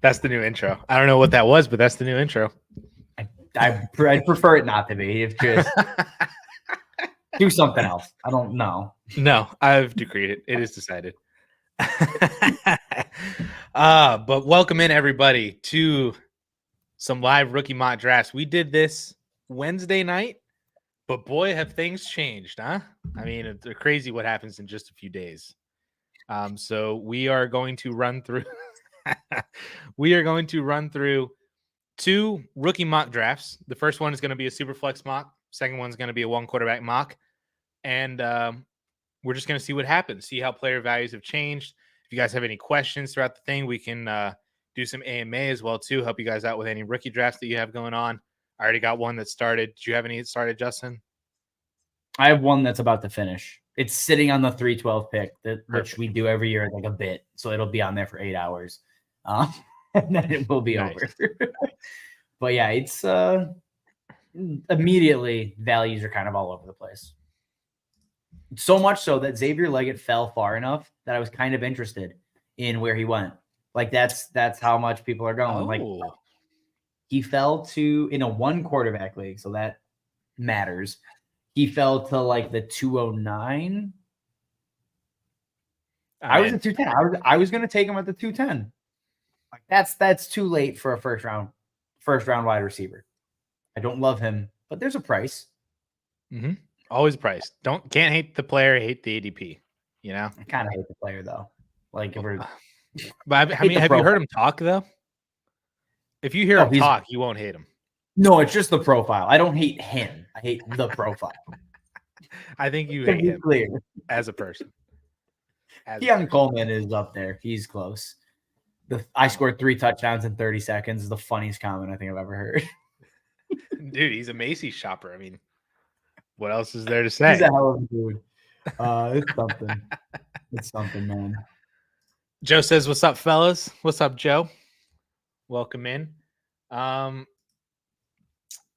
That's the new intro. I don't know what that was, but that's the new intro. I prefer it not to be. If just do something else. I don't know. No, I've decreed it. It is decided. But welcome in everybody to some live rookie mock drafts. We did this Wednesday night, but boy, have things changed, huh? I mean, it's crazy what happens in just a few days. So we are going to run through. We are going to run through two rookie mock drafts. The first one is going to be a Superflex mock. Second one is going to be a one quarterback mock, and we're just going to see what happens. See how player values have changed. If you guys have any questions throughout the thing, we can do some AMA as well too. Help you guys out with any rookie drafts that you have going on. I already got one that started. Do you have any that started, Justin? I have one that's about to finish. It's sitting on the 312 pick, which we do every year, like a bit. So it'll be on there for 8 hours. And then it will be over. But yeah, it's immediately values are kind of all over the place. So much so that Xavier Leggett fell far enough that I was kind of interested in where he went. Like that's how much people are going. Like he fell to in a one quarterback league, so that matters. He fell to like the 209. I was at 210. I was going to take him at the 210. Like that's too late for a first round wide receiver. I don't love him, but there's a price. Mm-hmm. Always a price. Can't hate the player, hate the ADP. You know, I kind of hate the player though. Like, if we're, but I mean, have you heard him talk though? If you hear him talk, you won't hate him. No, it's just the profile. I don't hate him. I hate the profile. I think you hate him as a person. Keon Coleman is up there. He's close. I scored 3 touchdowns in 30 seconds is the funniest comment I think I've ever heard. Dude, he's a Macy's shopper. I mean, what else is there to say? He's a hell of a dude. It's something. It's something, man. Joe says, "What's up, fellas? What's up, Joe? Welcome in." I'm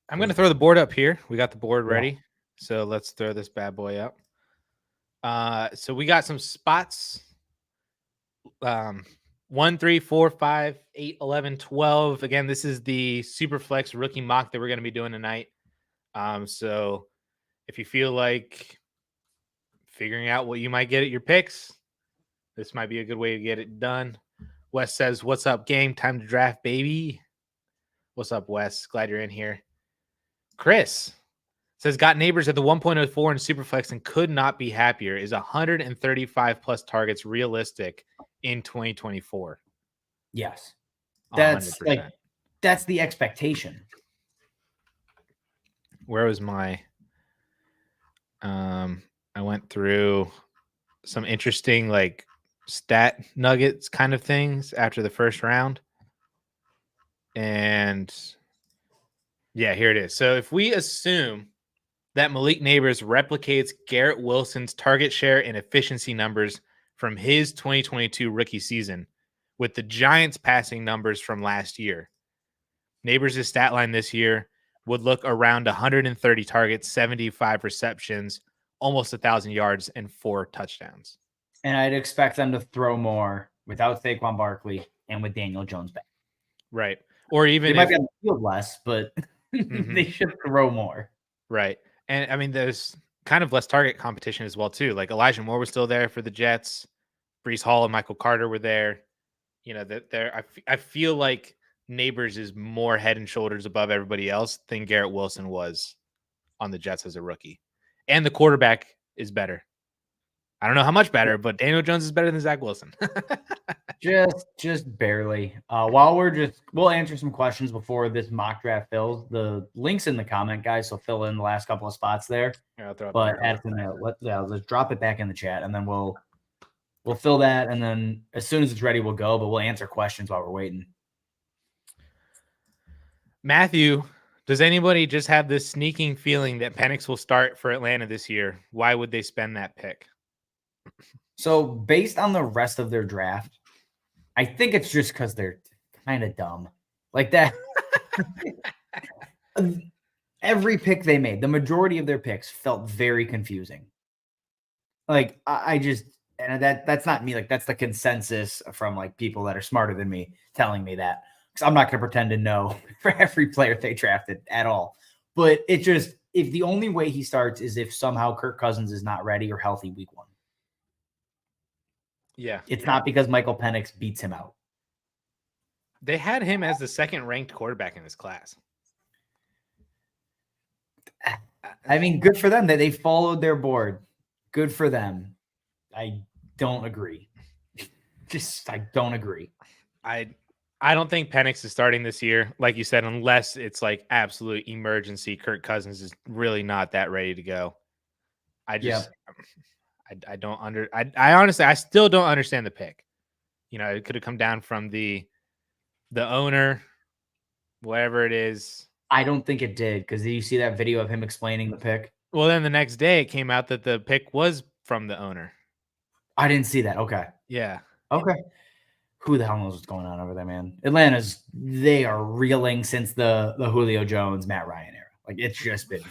going to throw the board up here. We got the board ready. So let's throw this bad boy up. So we got some spots. 1, 3, 4, 5, 8, 11, 12. Again, this is the Superflex rookie mock that we're going to be doing tonight. So if you feel like figuring out what you might get at your picks, this might be a good way to get it done. Wes says, "What's up, gang? Time to draft, baby." What's up, Wes? Glad you're in here. Chris says, "Got Nabers at the 1.04 in Superflex and could not be happier. Is 135 plus targets realistic in 2024? Yes. That's 100%. That's the expectation. Where was my I went through some interesting like stat nuggets kind of things after the first round. And yeah, here it is. So if we assume that Malik Nabers replicates Garrett Wilson's target share and efficiency numbers from his 2022 rookie season with the Giants passing numbers from last year, Nabers' stat line this year would look around 130 targets, 75 receptions, almost 1,000 yards, and 4 touchdowns. And I'd expect them to throw more without Saquon Barkley and with Daniel Jones back. Right. Or even they might be on the field less, but they should throw more. Right. And I mean, there's kind of less target competition as well, too. Like Elijah Moore was still there for the Jets. Breece Hall and Michael Carter were there. You know, that I feel like Nabers is more head and shoulders above everybody else than Garrett Wilson was on the Jets as a rookie. And the quarterback is better. I don't know how much better, but Daniel Jones is better than Zach Wilson. just barely. While we'll answer some questions before this mock draft fills. The link's in the comment, guys, so fill in the last couple of spots there. Yeah, I'll throw it but Addison, let's drop it back in the chat, and then we'll fill that, and then as soon as it's ready, we'll go. But we'll answer questions while we're waiting. Matthew, does anybody just have this sneaking feeling that Penix will start for Atlanta this year? Why would they spend that pick? So based on the rest of their draft, I think it's just because they're kind of dumb. Like that. Every pick they made, the majority of their picks felt very confusing. Like I just And that's not me. Like, that's the consensus from like people that are smarter than me telling me that. Because I'm not going to pretend to know for every player they drafted at all. But it just, if the only way he starts is if somehow Kirk Cousins is not ready or healthy week 1. Yeah. It's not because Michael Penix beats him out. They had him as the second ranked quarterback in this class. I mean, good for them that they followed their board. Good for them. I don't agree. I don't agree. I don't think Penix is starting this year, like you said, unless it's like absolute emergency. Kirk Cousins is really not that ready to go. I honestly, I still don't understand the pick. You know, it could have come down from the owner, whatever it is. I don't think it did, because did you see that video of him explaining the pick? Well, then the next day it came out that the pick was from the owner. I didn't see that. Okay. Yeah. Okay. Who the hell knows what's going on over there, man? They are reeling since the Julio Jones, Matt Ryan era. Like, it's just been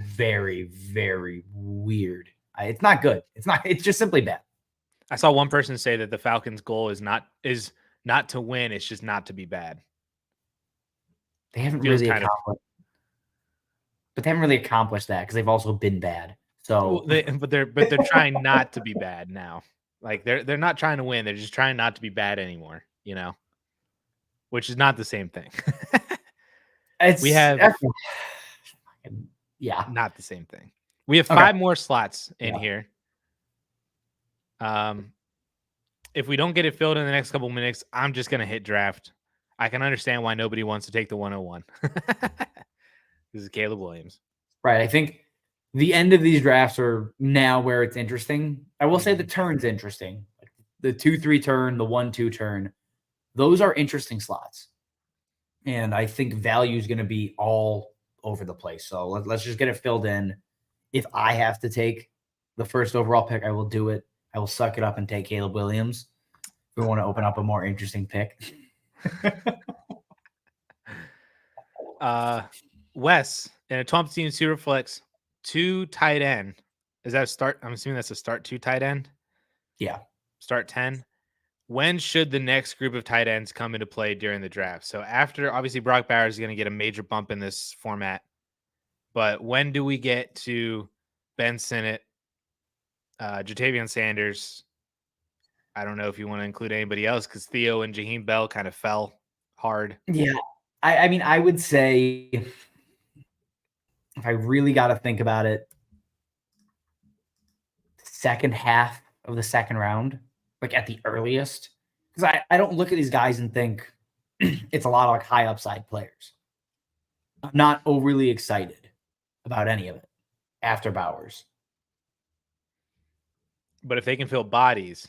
very, very weird. It's not good. It's just simply bad. I saw one person say that the Falcons' goal is not to win, it's just not to be bad. They haven't really accomplished that, because they've also been bad. So, but they're trying not to be bad now. Like, they're not trying to win; they're just trying not to be bad anymore. You know, which is not the same thing. Not the same thing. We have 5 more slots in here. If we don't get it filled in the next couple minutes, I'm just gonna hit draft. I can understand why nobody wants to take the 101. This is Caleb Williams. Right. I think the end of these drafts are now where it's interesting. I will say the turn's interesting. The 2-3 turn, the 1-2 turn. Those are interesting slots. And I think value is going to be all over the place. So let's just get it filled in. If I have to take the first overall pick, I will do it. I will suck it up and take Caleb Williams. We want to open up a more interesting pick. Wes, in a 12-team Superflex, 2 tight end. Is that a start? I'm assuming that's a start 2 tight end. Yeah. Start 10. When should the next group of tight ends come into play during the draft? So after, obviously, Brock Bowers is going to get a major bump in this format. But when do we get to Ben Sinnott, Jatavion Sanders? I don't know if you want to include anybody else, because Theo and Jaheim Bell kind of fell hard. Yeah. I mean, I would say, if I really got to think about it, second half of the second round, like at the earliest, because I don't look at these guys and think it's a lot of like high upside players. I'm not overly excited about any of it after Bowers. But if they can fill bodies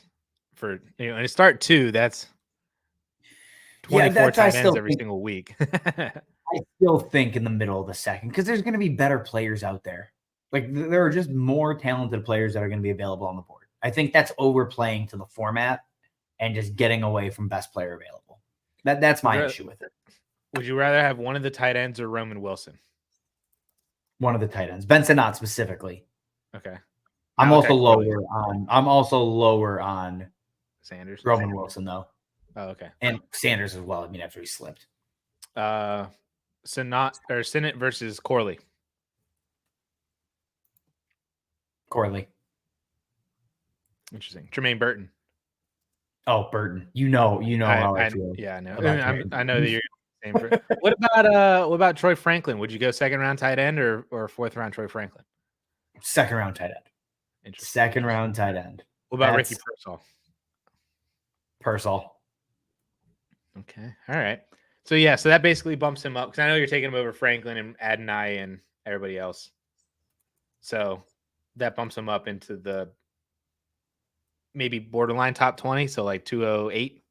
for, and a start 2, that's 24 tight ends every single week. I still think in the middle of the second, because there's going to be better players out there. Like, there are just more talented players that are going to be available on the board. I think that's overplaying to the format and just getting away from best player available. That's my issue with it. Would you rather have one of the tight ends or Roman Wilson? One of the tight ends. Ben Sinnott specifically. Okay. I'm also lower on Sanders. Roman Wilson, though. Oh, okay. And Sanders as well. I mean, after he slipped. Sinnott versus Corley. Corley. Interesting. Jermaine Burton. Oh, Burton. You know how I feel. Yeah, I know. I know that you're the same. What about Troy Franklin? Would you go 2nd round tight end or 4th round Troy Franklin? 2nd round tight end. Interesting. 2nd round tight end. What about Ricky Pearsall? Okay. All right. So that basically bumps him up, because I know you're taking him over Franklin and Adonai and everybody else. So that bumps him up into the maybe borderline top 20, so like 208.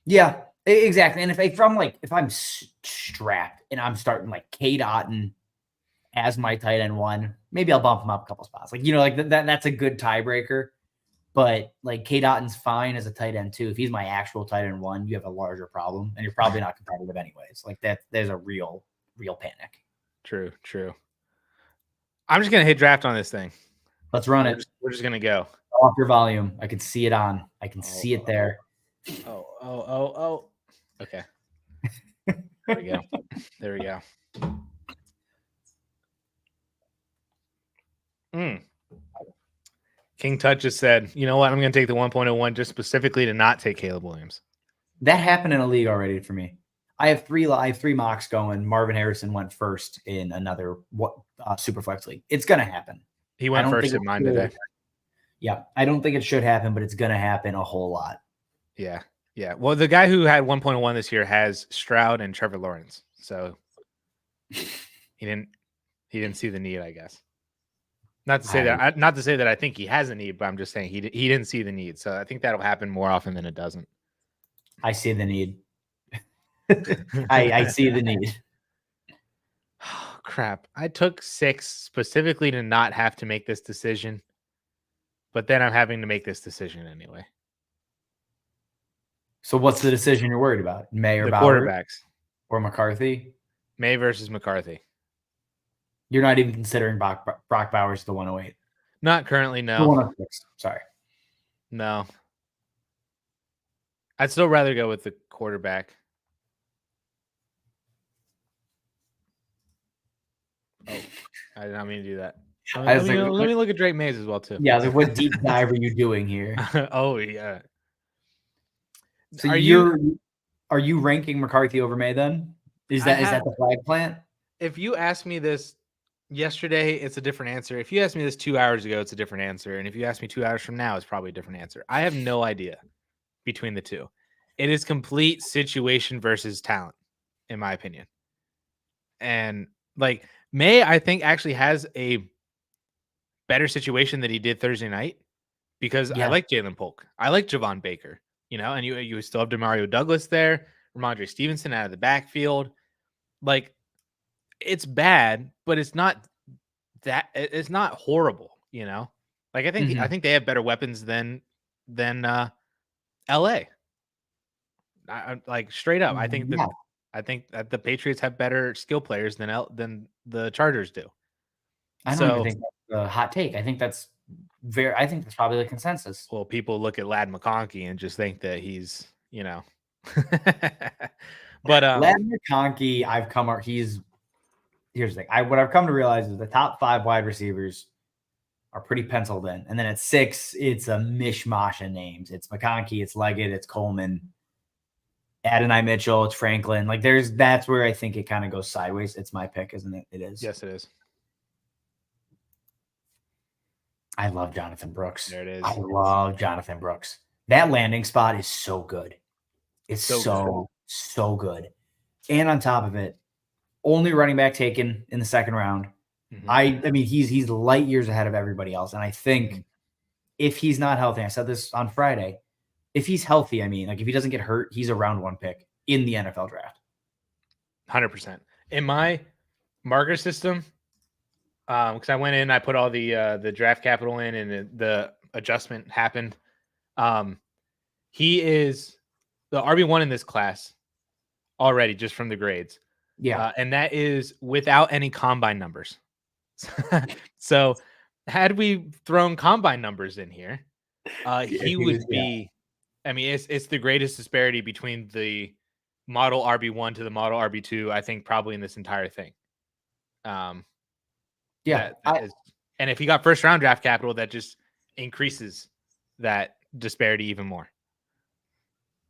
Yeah, exactly. And if I'm strapped and I'm starting like Cade Otton as my tight end 1, maybe I'll bump him up a couple spots. Like, that's a good tiebreaker. But like, Cade Otton's fine as a tight end 2. If he's my actual tight end 1, you have a larger problem, and you're probably not competitive anyways. Like, there's a real panic. True. I'm just gonna hit draft on this thing. Let's run it. We're just gonna go. Off your volume. I can see it on. I can see it there. Oh. Okay. There we go. There we go. King Tut just said, you know what? I'm going to take the 1.01 just specifically to not take Caleb Williams. That happened in a league already for me. I have three mocks going. Marvin Harrison went first in another Superflex league. It's going to happen. He went first in mine today. Yeah, I don't think it should happen, but it's going to happen a whole lot. Yeah. Well, the guy who had 1.01 this year has Stroud and Trevor Lawrence, so he didn't see the need, I guess. Not to say that I think he has a need, but I'm just saying he didn't see the need. So I think that'll happen more often than it doesn't. I see the need. I see the need. Oh, crap. I took 6 specifically to not have to make this decision, but then I'm having to make this decision anyway. So what's the decision you're worried about? May or the Bauer quarterbacks or McCarthy? May versus McCarthy. You're not even considering Brock Bowers the 108. Not currently, no. The 106. Sorry. No. I'd still rather go with the quarterback. Oh, I did not mean to do that. Let me look at Drake Mays as well, too. Yeah, I was like, what deep dive are you doing here? Oh, yeah. So are you ranking McCarthy over May then? Is that the flag plant? If you asked me this yesterday, it's a different answer. If you asked me this 2 hours ago, it's a different answer. And if you ask me 2 hours from now, it's probably a different answer. I have no idea between the two. It is complete situation versus talent, in my opinion. And like May, I think actually has a better situation than he did Thursday night because I like Jalen Polk. I like Javon Baker, and you still have DeMario Douglas there, Ramondre Stevenson out of the backfield. Like, it's bad, but it's not horrible, Like I think they have better weapons than LA. Like straight up, I think that the Patriots have better skill players than the Chargers do. I don't even think that's a hot take. I think that's probably the consensus. Well, people look at Ladd McConkey and just think that he's, but Ladd McConkey, here's the thing. What I've come to realize is the top 5 wide receivers are pretty penciled in. And then at 6, it's a mishmash of names. It's McConkey, it's Leggett, it's Coleman, Adonai Mitchell, it's Franklin. Like that's where I think it kind of goes sideways. It's my pick, isn't it? It is. Yes, it is. I love Jonathan Brooks. There it is. I love Jonathan Brooks. That landing spot is so good. It's so good. And on top of it, only running back taken in the second round. Mm-hmm. I mean, he's light years ahead of everybody else. And I think if he's not healthy, I said this on Friday, if he's healthy, if he doesn't get hurt, he's a round 1 pick in the NFL draft. 100%. In my marker system, because I went in, I put all the draft capital in, and the adjustment happened. He is the RB1 in this class already, just from the grades. Yeah, and that is without any combine numbers. So, had we thrown combine numbers in here, he would be. I mean, it's the greatest disparity between the model RB1 to the model RB2, I think, probably in this entire thing. And if he got first round draft capital, that just increases that disparity even more.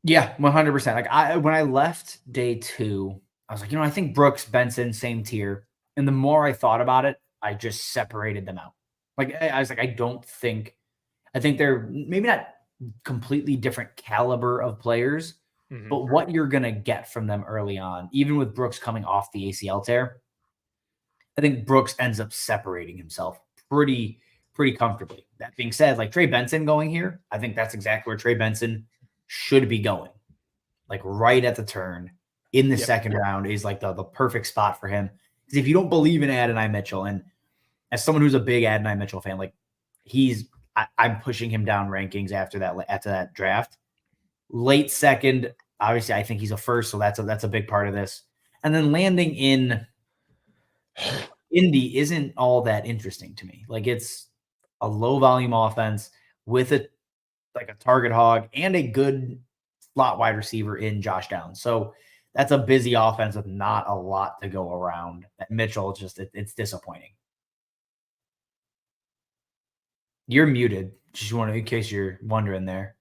Yeah, 100%. Like when I left day 2, I was like, I think Brooks, Benson, same tier. And the more I thought about it, I just separated them out. Like I was like, I think they're maybe not completely different caliber of players, but what you're going to get from them early on, even with Brooks coming off the ACL tear, I think Brooks ends up separating himself pretty comfortably. That being said, like Trey Benson going here, I think that's exactly where Trey Benson should be going. Like right at the turn in the second round is like the perfect spot for him. Because if you don't believe in Adonai Mitchell, and as someone who's a big Adonai Mitchell fan, like I'm pushing him down rankings after that draft. Late second, obviously, I think he's a first, so that's a big part of this. And then landing in Indy isn't all that interesting to me. Like it's a low volume offense. with a target hog and a good slot wide receiver in Josh Downs. So that's a busy offense with not a lot to go around. Mitchell, it's disappointing. You're muted. Just in case you're wondering there.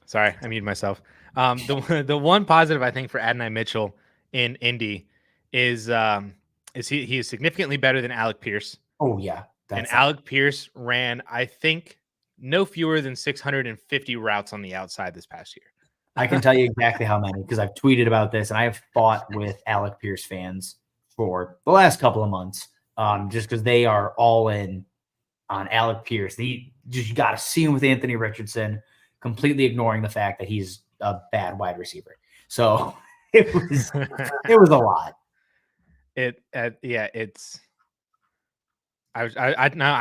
Sorry, I muted myself. The one positive I think for Adonai Mitchell in Indy is he is significantly better than Alec Pierce. Oh yeah, Alec Pierce ran, I think, no fewer than 650 routes on the outside this past year. I can tell you exactly how many because I've tweeted about this and I have fought with Alec Pierce fans for the last couple of months, just because they are all in on Alec Pierce. You got to see him with Anthony Richardson, completely ignoring the fact that he's a bad wide receiver. So it was a lot. I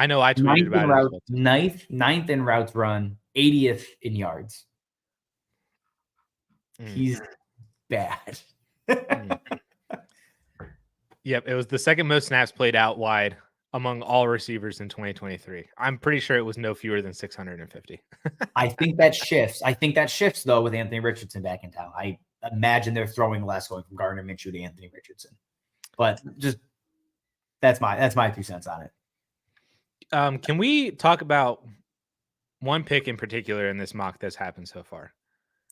know I tweeted about it. Ninth in routes run, 80th in yards. He's bad. Yep, it was the second most snaps played out wide among all receivers in 2023. I'm pretty sure it was no fewer than 650. I think that shifts though with Anthony Richardson back in town. I imagine they're throwing less going from Gardner Minshew to Anthony Richardson. But just that's my 2 cents on it. Can we talk about one pick in particular in this mock that's happened so far?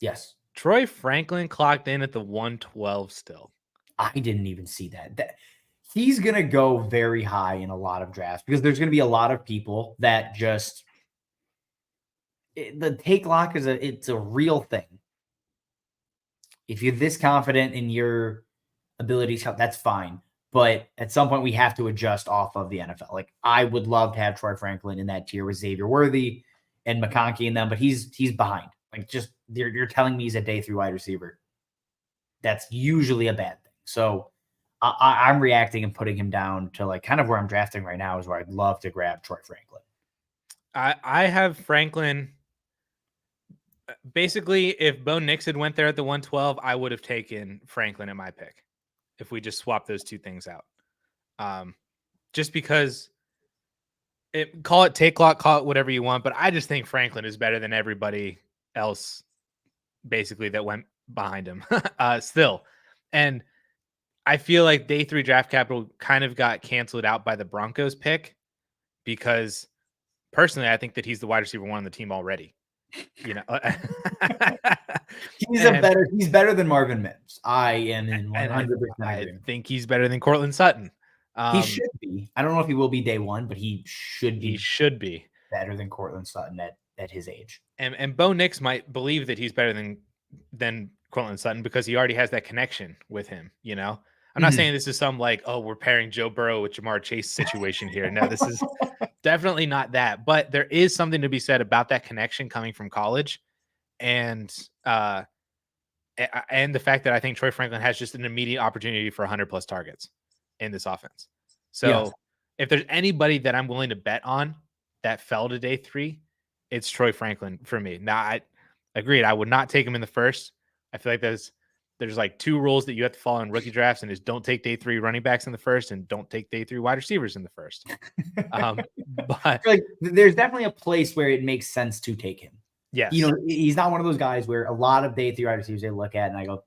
Yes. Troy Franklin clocked in at the 112 still. I didn't even see that. He's going to go very high in a lot of drafts because there's going to be a lot of people that just the take lock it's a real thing. If you're this confident in your abilities, that's fine. But at some point we have to adjust off of the NFL. Like I would love to have Troy Franklin in that tier with Xavier Worthy and McConkey and them, but he's behind. Like just you're telling me he's a day 3 wide receiver. That's usually a bad thing. So I'm reacting and putting him down to like kind of where I'm drafting right now is where I'd love to grab Troy Franklin. I have Franklin. Basically, if Bo Nix had went there at the 112, I would have taken Franklin at my pick. If we just swap those two things out, just because call it take lock, call it whatever you want, but I just think Franklin is better than everybody else, basically that went behind him still. And I feel like day 3 draft capital kind of got canceled out by the Broncos pick because personally, I think that he's the wide receiver 1 on the team already. You know, he's better than Marvin Mims. I am in 100%. I think he's better than Cortland Sutton. He should be. I don't know if he will be day 1, but he should be. He should be better than Cortland Sutton at his age. And Bo Nix might believe that he's better than Cortland Sutton because he already has that connection with him. You know, I'm not saying this is some like, oh, we're pairing Joe Burrow with Jamar Chase situation here. No, this is definitely not that. But there is something to be said about that connection coming from college, and the fact that I think Troy Franklin has just an immediate opportunity for 100+ targets in this offense. So if there's anybody that I'm willing to bet on that fell to day 3, it's Troy Franklin for me. Now, I agreed. I would not take him in the first. I feel like there's like 2 rules that you have to follow in rookie drafts, and is don't take day 3 running backs in the first, and don't take day 3 wide receivers in the first. But like, there's definitely a place where it makes sense to take him. Yes. You know, he's not one of those guys where a lot of day 3 wide receivers they look at and I go,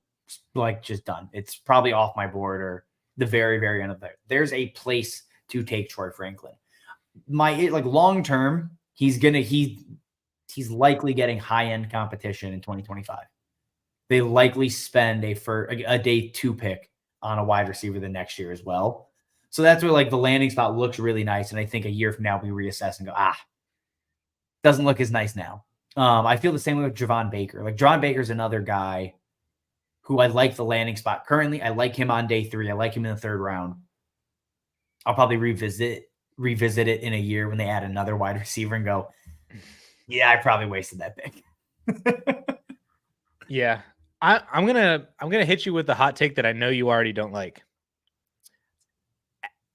like, just done. It's probably off my board or the very, very end of there. There's a place to take Troy Franklin. Long term, he's likely getting high-end competition in 2025. They likely spend a day 2 pick on a wide receiver the next year as well. So that's where like the landing spot looks really nice. And I think a year from now we reassess and go, doesn't look as nice now. I feel the same way with Javon Baker. Like Javon Baker's another guy who I like the landing spot currently. I like him on day 3. I like him in the 3rd round. I'll probably revisit it in a year when they add another wide receiver and go, yeah, I probably wasted that pick. Yeah. I'm gonna hit you with the hot take that I know you already don't like.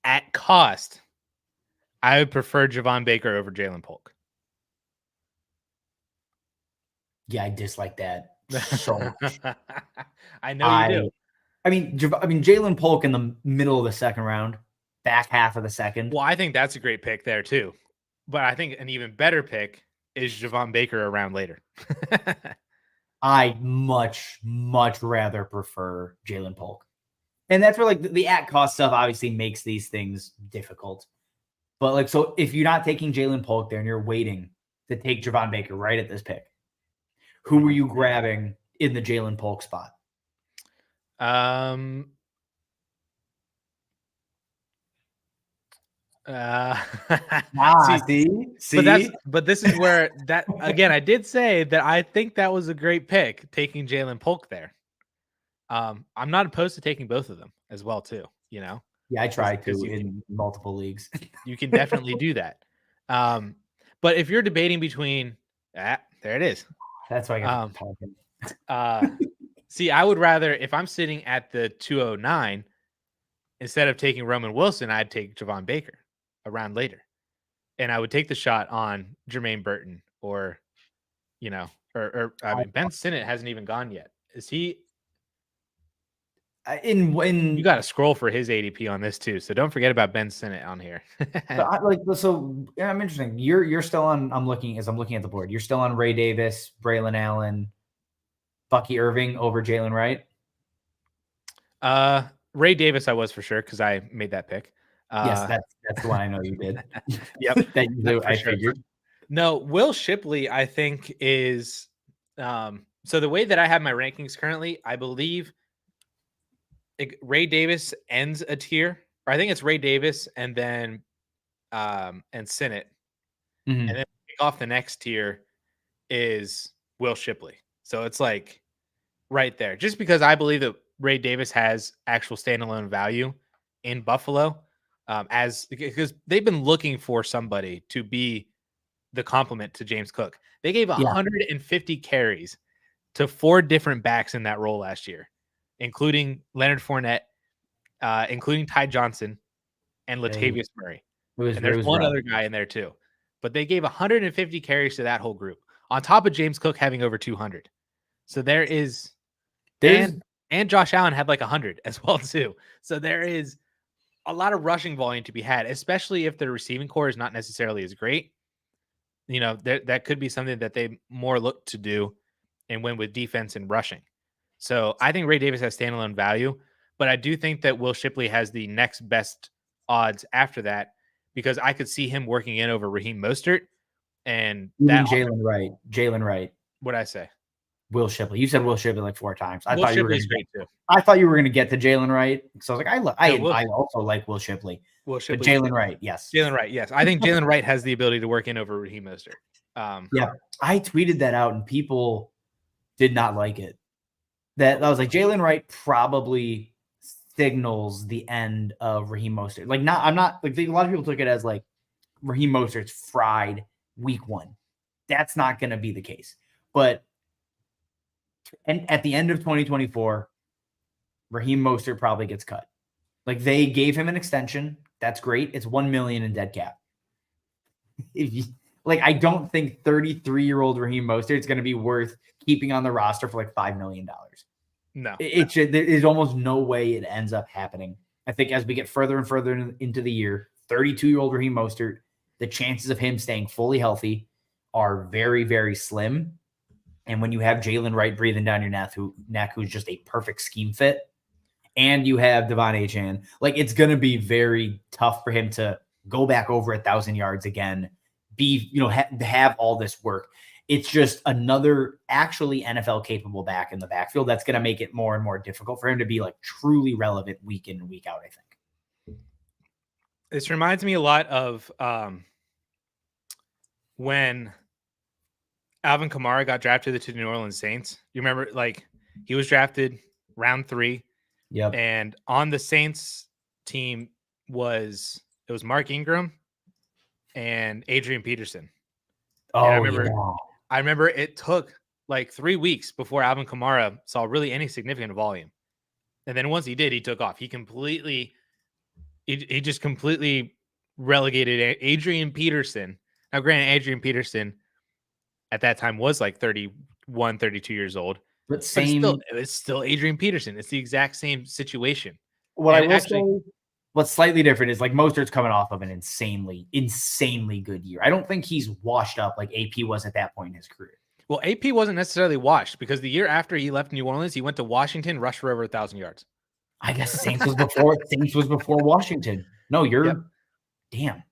At cost, I would prefer Javon Baker over Jalen Polk. Yeah, I dislike that so much. I know you do. I mean, Jalen Polk in the middle of the 2nd round, back half of the 2nd. Well, I think that's a great pick there too. But I think an even better pick is Javon Baker around later? I much rather prefer Jalen Polk. And that's where like the at cost stuff obviously makes these things difficult. But like, so if you're not taking Jalen Polk there and you're waiting to take Javon Baker right at this pick, who were you grabbing in the Jalen Polk spot? See, but this is where that again, I did say that I think that was a great pick, taking Jalen Polk there. I'm not opposed to taking both of them as well, too. You know, yeah, I try to in multiple leagues. You can definitely do that. But if you're debating between there it is. That's why I got talking. See, I would rather, if I'm sitting at the 209, instead of taking Roman Wilson, I'd take Javon Baker a round later. And I would take the shot on Jermaine Burton or, you know, or I mean, Ben Sinnott hasn't even gone yet. Is he? You got to scroll for his ADP on this too, so don't forget about Ben Sinnott on here. So I'm interesting. You're still on. I'm looking at the board. You're still on Ray Davis, Braylon Allen, Bucky Irving over Jalen Wright. Ray Davis, I was for sure because I made that pick. Yes, that's the one I know you did. Yep, that you do. I figured. No, Will Shipley, I think is. So the way that I have my rankings currently, I believe. Ray Davis ends a tier, or I think it's Ray Davis and then and Sinnott. And then off the next tier is Will Shipley. So it's like right there. Just because I believe that Ray Davis has actual standalone value in Buffalo, because they've been looking for somebody to be the complement to James Cook. They gave 150 carries to 4 different backs in that role last year, including Leonard Fournette, including Ty Johnson, and Latavius Murray. And there's one other guy in there too. But they gave 150 carries to that whole group, on top of James Cook having over 200. So there's and Josh Allen had like 100 as well too. So there is a lot of rushing volume to be had, especially if the receiving core is not necessarily as great. You know, that could be something that they more look to do and win with defense and rushing. So I think Ray Davis has standalone value, but I do think that Will Shipley has the next best odds after that, because I could see him working in over Raheem Mostert and that Jalen Wright. What'd I say? Will Shipley. You said Will Shipley like 4 times. I thought you were going to get to Jalen Wright. So I was like, I also like Will Shipley. But Jalen Wright, yes. Jalen Wright, yes. I think Jalen Wright has the ability to work in over Raheem Mostert. Yeah, I tweeted that out and people did not like it. That I was like, Jalen Wright probably signals the end of Raheem Mostert. Like, I'm not like a lot of people took it as like Raheem Mostert's fried week 1. That's not going to be the case. But at the end of 2024, Raheem Mostert probably gets cut. Like, they gave him an extension. That's great. It's $1 million in dead cap. I don't think 33-year-old Raheem Mostert is going to be worth keeping on the roster for like $5 million. No, there's almost no way it ends up happening. I think as we get further and further into the year, 32-year-old Raheem Mostert, the chances of him staying fully healthy are very, very slim. And when you have Jalen Wright breathing down your neck, who's just a perfect scheme fit, and you have Devon Achane, like, it's going to be very tough for him to go back over 1,000 yards again, have all this work. It's just another actually NFL capable back in the backfield that's going to make it more and more difficult for him to be like truly relevant week in and week out, I think. This reminds me a lot of when Alvin Kamara got drafted to the New Orleans Saints. You remember, like, he was drafted round 3. Yep. And on the Saints team was Mark Ingram and Adrian Peterson. Oh, I remember it took like 3 weeks before Alvin Kamara saw really any significant volume. And then once he did, he took off. He just completely relegated Adrian Peterson. Now, granted, Adrian Peterson at that time was like 31, 32 years old. But it's still Adrian Peterson. It's the exact same situation. What I will say What's slightly different is like Mostert's coming off of an insanely good year. I don't think he's washed up like AP was at that point in his career. Well, AP wasn't necessarily washed because the year after he left New Orleans, he went to Washington, rushed for over 1,000 yards. I guess Saints was before Washington. No, you're damn.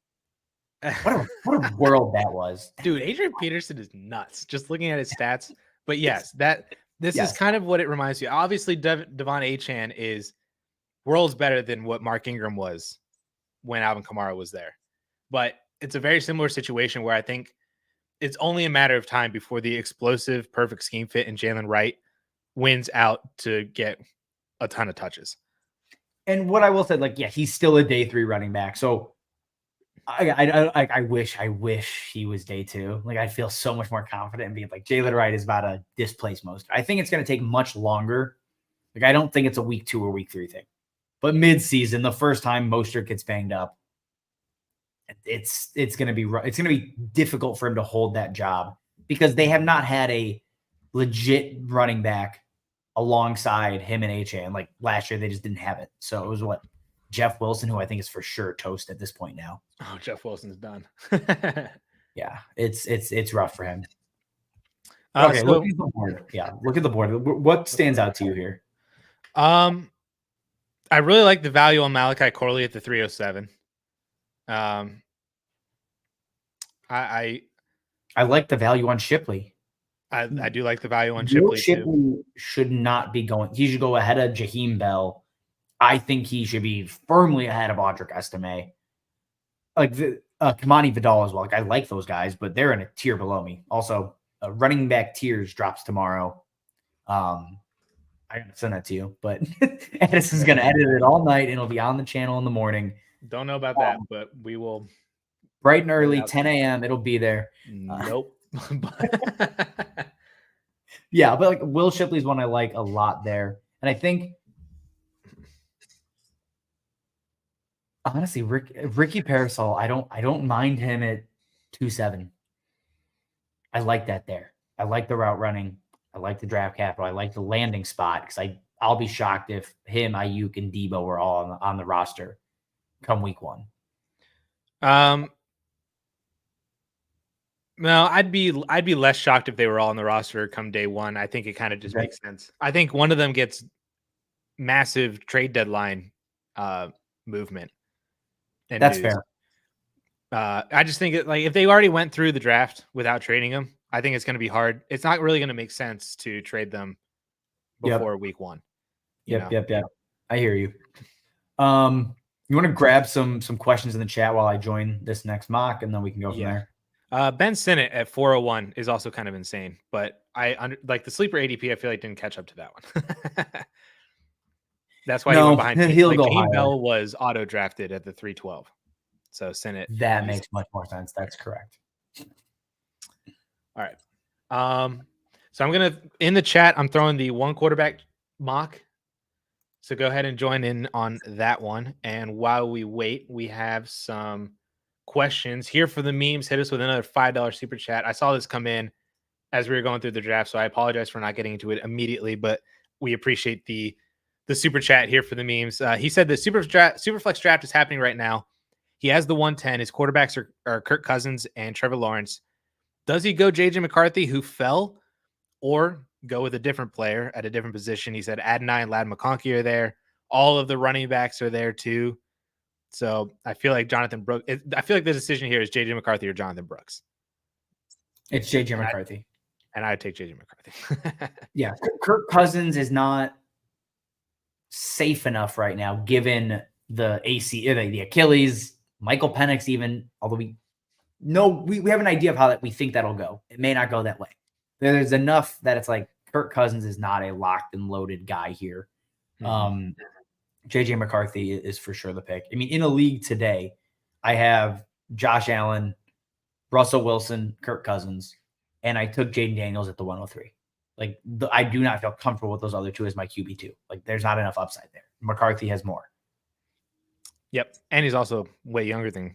What a world that was. Dude, Adrian Peterson is nuts. Just looking at his stats. But yes, this is kind of what it reminds you. Obviously, Devon Achane is worlds better than what Mark Ingram was when Alvin Kamara was there. But it's a very similar situation where I think it's only a matter of time before the explosive, perfect scheme fit and Jalen Wright wins out to get a ton of touches. And what I will say, like, yeah, he's still a day 3 running back. So I wish he was day 2. Like, I'd feel so much more confident and being like, Jalen Wright is about to displace most. I think it's going to take much longer. Like, I don't think it's a week 2 or week 3 thing. But mid-season, the first time Mostert gets banged up, it's going to be difficult for him to hold that job because they have not had a legit running back alongside him and Achane. Like last year, they just didn't have it. So it was Jeff Wilson, who I think is for sure toast at this point now. Oh, Jeff Wilson's done. Yeah, it's rough for him. Okay, look at the board. Yeah, look at the board. What stands out to you here? I really like the value on Malachi Corley at the 307. I like the value on Shipley. I do like the value on Shipley. Shipley should not be going. He should go ahead of Jaheim Bell. I think he should be firmly ahead of Audric Estime. Like Kamani Vidal as well. Like I like those guys, but they're in a tier below me. Also, running back tiers drops tomorrow. I gotta send that to you, but Addison's gonna edit it all night and it'll be on the channel in the morning. Don't know about that, but we will. Bright and early, 10 a.m. It'll be there. Nope. Yeah, but like Will Shipley's one I like a lot there, and I think honestly, Ricky Parasol, I don't mind him at 2.7. I like that there. I like the route running. I like the draft capital. I like the landing spot because I'll be shocked if him, Ayuk, and Debo were all on the roster come week 1. No, I'd be less shocked if they were all on the roster come day 1. I think it kind of just makes sense. I think one of them gets massive trade deadline movement. And that's fair. I just think if they already went through the draft without trading them, I think it's going to be hard. It's not really going to make sense to trade them before week 1. Yep. I hear you. You want to grab some questions in the chat while I join this next mock, and then we can go from there. Ben Sinnott at 401 is also kind of insane, but like the sleeper ADP, I feel like didn't catch up to that one. That's why he went behind. He'll go higher. Bell was auto drafted at the 312. So Sinnott. That makes much more sense. That's correct. All right. So I'm gonna in the chat. I'm throwing the 1 quarterback mock. So go ahead and join in on that one. And while we wait, we have some questions here for the memes. Hit us with another $5 super chat. I saw this come in as we were going through the draft, so I apologize for not getting into it immediately, but we appreciate the super chat here for the memes. He said the Superflex draft is happening right now. He has the 110. His quarterbacks are Kirk Cousins and Trevor Lawrence. Does he go JJ McCarthy, who fell, or go with a different player at a different position? He said Adonai and Ladd McConkey are there. All of the running backs are there too. So I feel like I feel like the decision here is JJ McCarthy or Jonathan Brooks. It's JJ McCarthy. And I'd take JJ McCarthy. Yeah. Kirk Cousins is not safe enough right now, given the the Achilles, Michael Penix, even, although we have an idea of how we think that'll go. It may not go that way. There's enough that it's like Kirk Cousins is not a locked and loaded guy here. Mm-hmm. JJ McCarthy is for sure the pick. I mean, in a league today, I have Josh Allen, Russell Wilson, Kirk Cousins, and I took Jayden Daniels at the 103. Like, I do not feel comfortable with those other two as my QB2. Like, there's not enough upside there. McCarthy has more. Yep, and he's also way younger than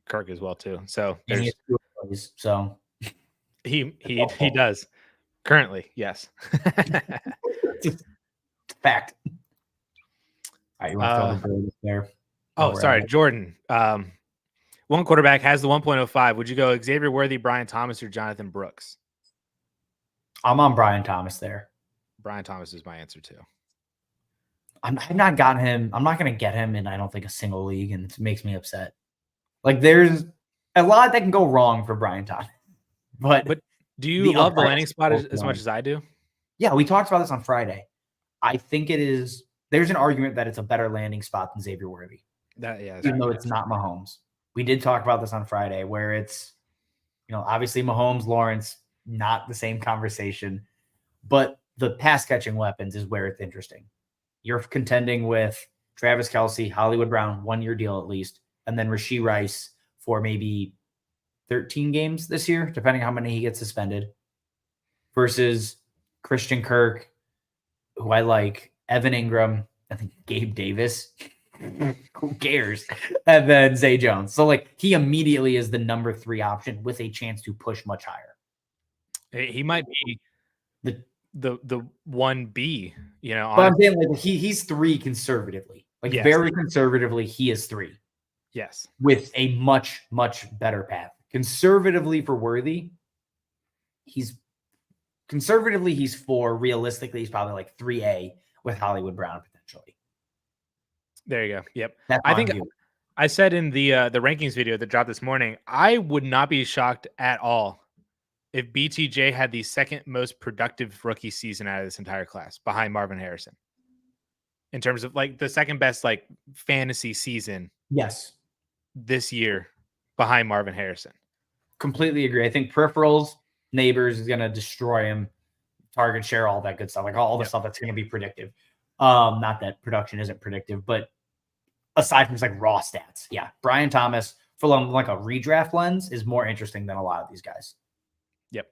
Kirk as well too. So he does currently, yes. Fact. All right, you want to throw the there? Oh, sorry, Jordan. One quarterback has the 1.05. Would you go Xavier Worthy, Brian Thomas, or Jonathan Brooks? I'm on Brian Thomas there. Brian Thomas is my answer too. I've not gotten him. I'm not going to get him in, I don't think, a single league, and it makes me upset. Like, there's a lot that can go wrong for Brian Thomas. But do you love the landing spot as much as I do? Yeah, we talked about this on Friday. I think it is. There's an argument that it's a better landing spot than Xavier Worthy. Even though it's not Mahomes. We did talk about this on Friday, where it's, obviously Mahomes, Lawrence, not the same conversation, but the pass catching weapons is where it's interesting. You're contending with Travis Kelce, Hollywood Brown, 1-year deal at least, and then Rashee Rice for maybe 13 games this year, depending on how many he gets suspended, versus Christian Kirk, who I like, Evan Ingram, I think Gabe Davis. Who cares? And then Zay Jones. So, he immediately is the number 3 option with a chance to push much higher. He might be the 1B, But I'm saying, he's 3 conservatively. Yes. Very conservatively, he is 3. Yes. With a much, much better path. Conservatively for Worthy, he's 4. Realistically, he's probably 3A with Hollywood Brown potentially. There you go. Yep. I think I said in the rankings video that dropped this morning, I would not be shocked at all if BTJ had the second most productive rookie season out of this entire class behind Marvin Harrison. In terms of the second best fantasy season. Yes. This year behind Marvin Harrison. Completely agree. I think peripherals, Nabers is going to destroy him. Target share, all that good stuff. All the stuff that's going to be predictive. Not that production isn't predictive, but aside from just raw stats, yeah, Brian Thomas from a redraft lens is more interesting than a lot of these guys. Yep.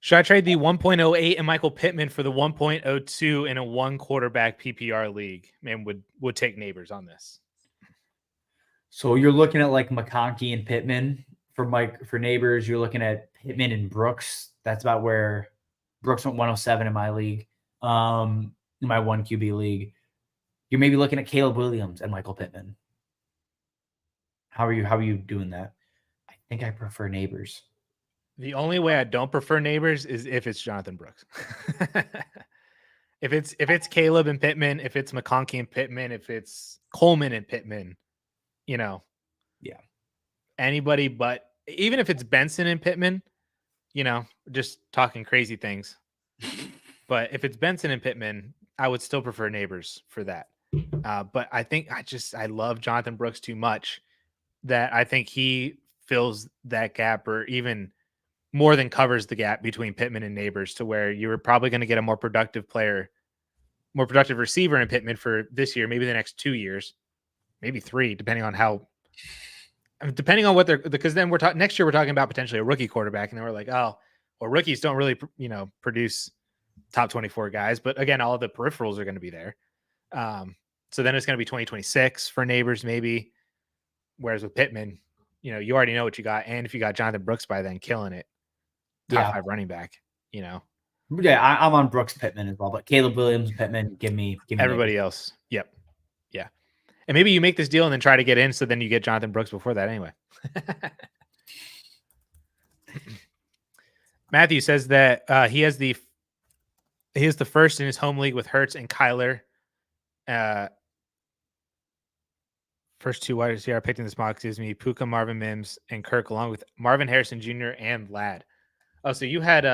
Should I trade the 1.08 and Michael Pittman for the 1.02 in a 1-quarterback PPR league? Man, would take Nabers on this. So you're looking at McConkey and Pittman for Nabers. You're looking at Pittman and Brooks. That's about where Brooks went 107 in my league. In my 1 QB league, you're maybe looking at Caleb Williams and Michael Pittman. How are you doing that? I think I prefer Nabers. The only way I don't prefer Nabers is if it's Jonathan Brooks. If it's Caleb and Pittman, if it's McConkey and Pittman, if it's Coleman and Pittman, yeah, anybody but, even if it's Benson and Pittman, just talking crazy things. But if it's Benson and Pittman, I would still prefer Nabers for that. But I think I love Jonathan Brooks too much that I think he fills that gap, or even more than covers the gap between Pittman and Nabers, to where you were probably going to get a more productive player, more productive receiver in Pittman for this year, maybe the next 2 years, maybe 3, depending on what they're, because then next year we're talking about potentially a rookie quarterback, and then we're like, oh, well, rookies don't really, produce top 24 guys, but again, all of the peripherals are going to be there. So then it's going to be 2026 for Nabers, maybe. Whereas with Pittman, you already know what you got. And if you got Jonathan Brooks by then, killing it. Top 5 running back, Yeah, I'm on Brooks, Pittman as well, but Caleb Williams, Pittman, give me everybody else. Yep. Yeah. And maybe you make this deal and then try to get in, so then you get Jonathan Brooks before that anyway. Matthew says that he has the first in his home league with Hurts and Kyler. First 2 wide receivers picked in this mock gives me Puka, Marvin Mims, and Kirk, along with Marvin Harrison Jr. and Ladd. Oh, so you had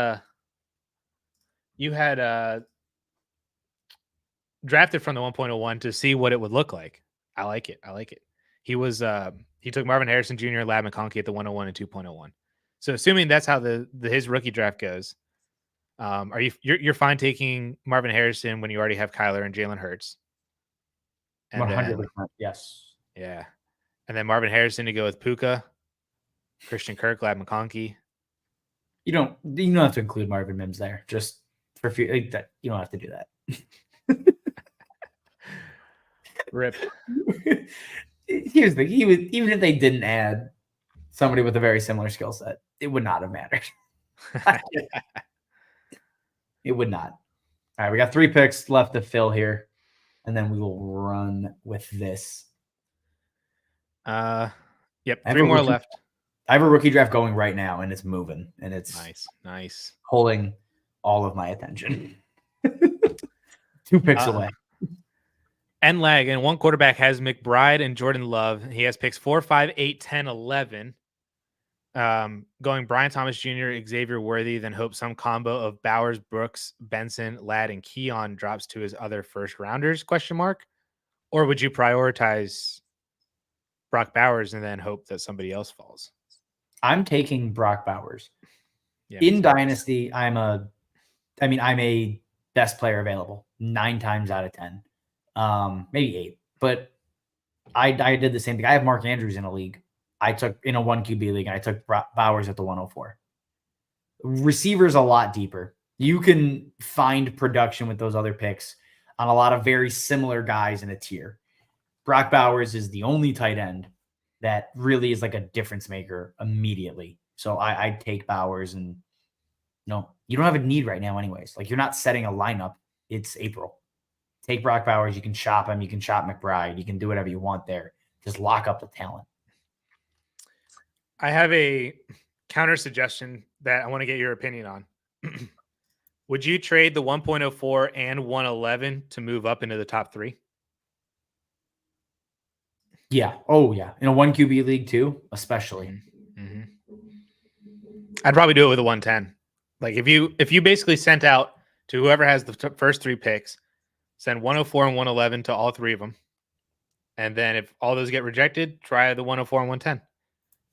drafted from the 1.01 to see what it would look like. I like it. He took Marvin Harrison Jr., Ladd, McConkey at the 101 and 2.01. So assuming that's how his rookie draft goes, you're fine taking Marvin Harrison when you already have Kyler and Jalen Hurts? 100%, yes. Yeah. And then Marvin Harrison to go with Puka, Christian Kirk, Ladd, McConkey. You don't have to include Marvin Mims there. Just for that, you don't have to do that. Rip. Here's the thing. Even if they didn't add somebody with a very similar skill set, it would not have mattered. It would not. All right, we got 3 picks left to fill here. and then we will run with this. Yep, 3 more left. I have a rookie draft going right now, and it's moving, and it's nice, holding all of my attention. 2 picks away. And lag, and one quarterback has McBride and Jordan Love. He has picks 4, 5, 8, 10, 11. Going Brian Thomas Jr., Xavier Worthy, then hope some combo of Bowers, Brooks, Benson, Ladd, and Keon drops to his other first rounders, ? Or would you prioritize Brock Bowers and then hope that somebody else falls? I'm taking Brock Bowers. Yeah, in Dynasty, I'm a best player available 9 times out of 10. Maybe 8. But I did the same thing. I have Mark Andrews in a league. I took in a 1 QB league, and I took Bowers at the 104. Receivers a lot deeper. You can find production with those other picks on a lot of very similar guys in a tier. Brock Bowers is the only tight end that really is like a difference maker immediately. So I'd take Bowers, and you don't have a need right now anyways. Like, you're not setting a lineup. It's April. Take Brock Bowers. You can shop him. You can shop McBride. You can do whatever you want there. Just lock up the talent. I have a counter suggestion that I want to get your opinion on. Would you trade the 1.04 and 111 to move up into the top 3? Yeah. Oh, yeah. In a 1 QB league too, especially. Mm-hmm. I'd probably do it with a 110. Like, if you basically sent out to whoever has the first 3 picks, send 104 and 111 to all 3 of them. And then if all those get rejected, try the 104 and 110.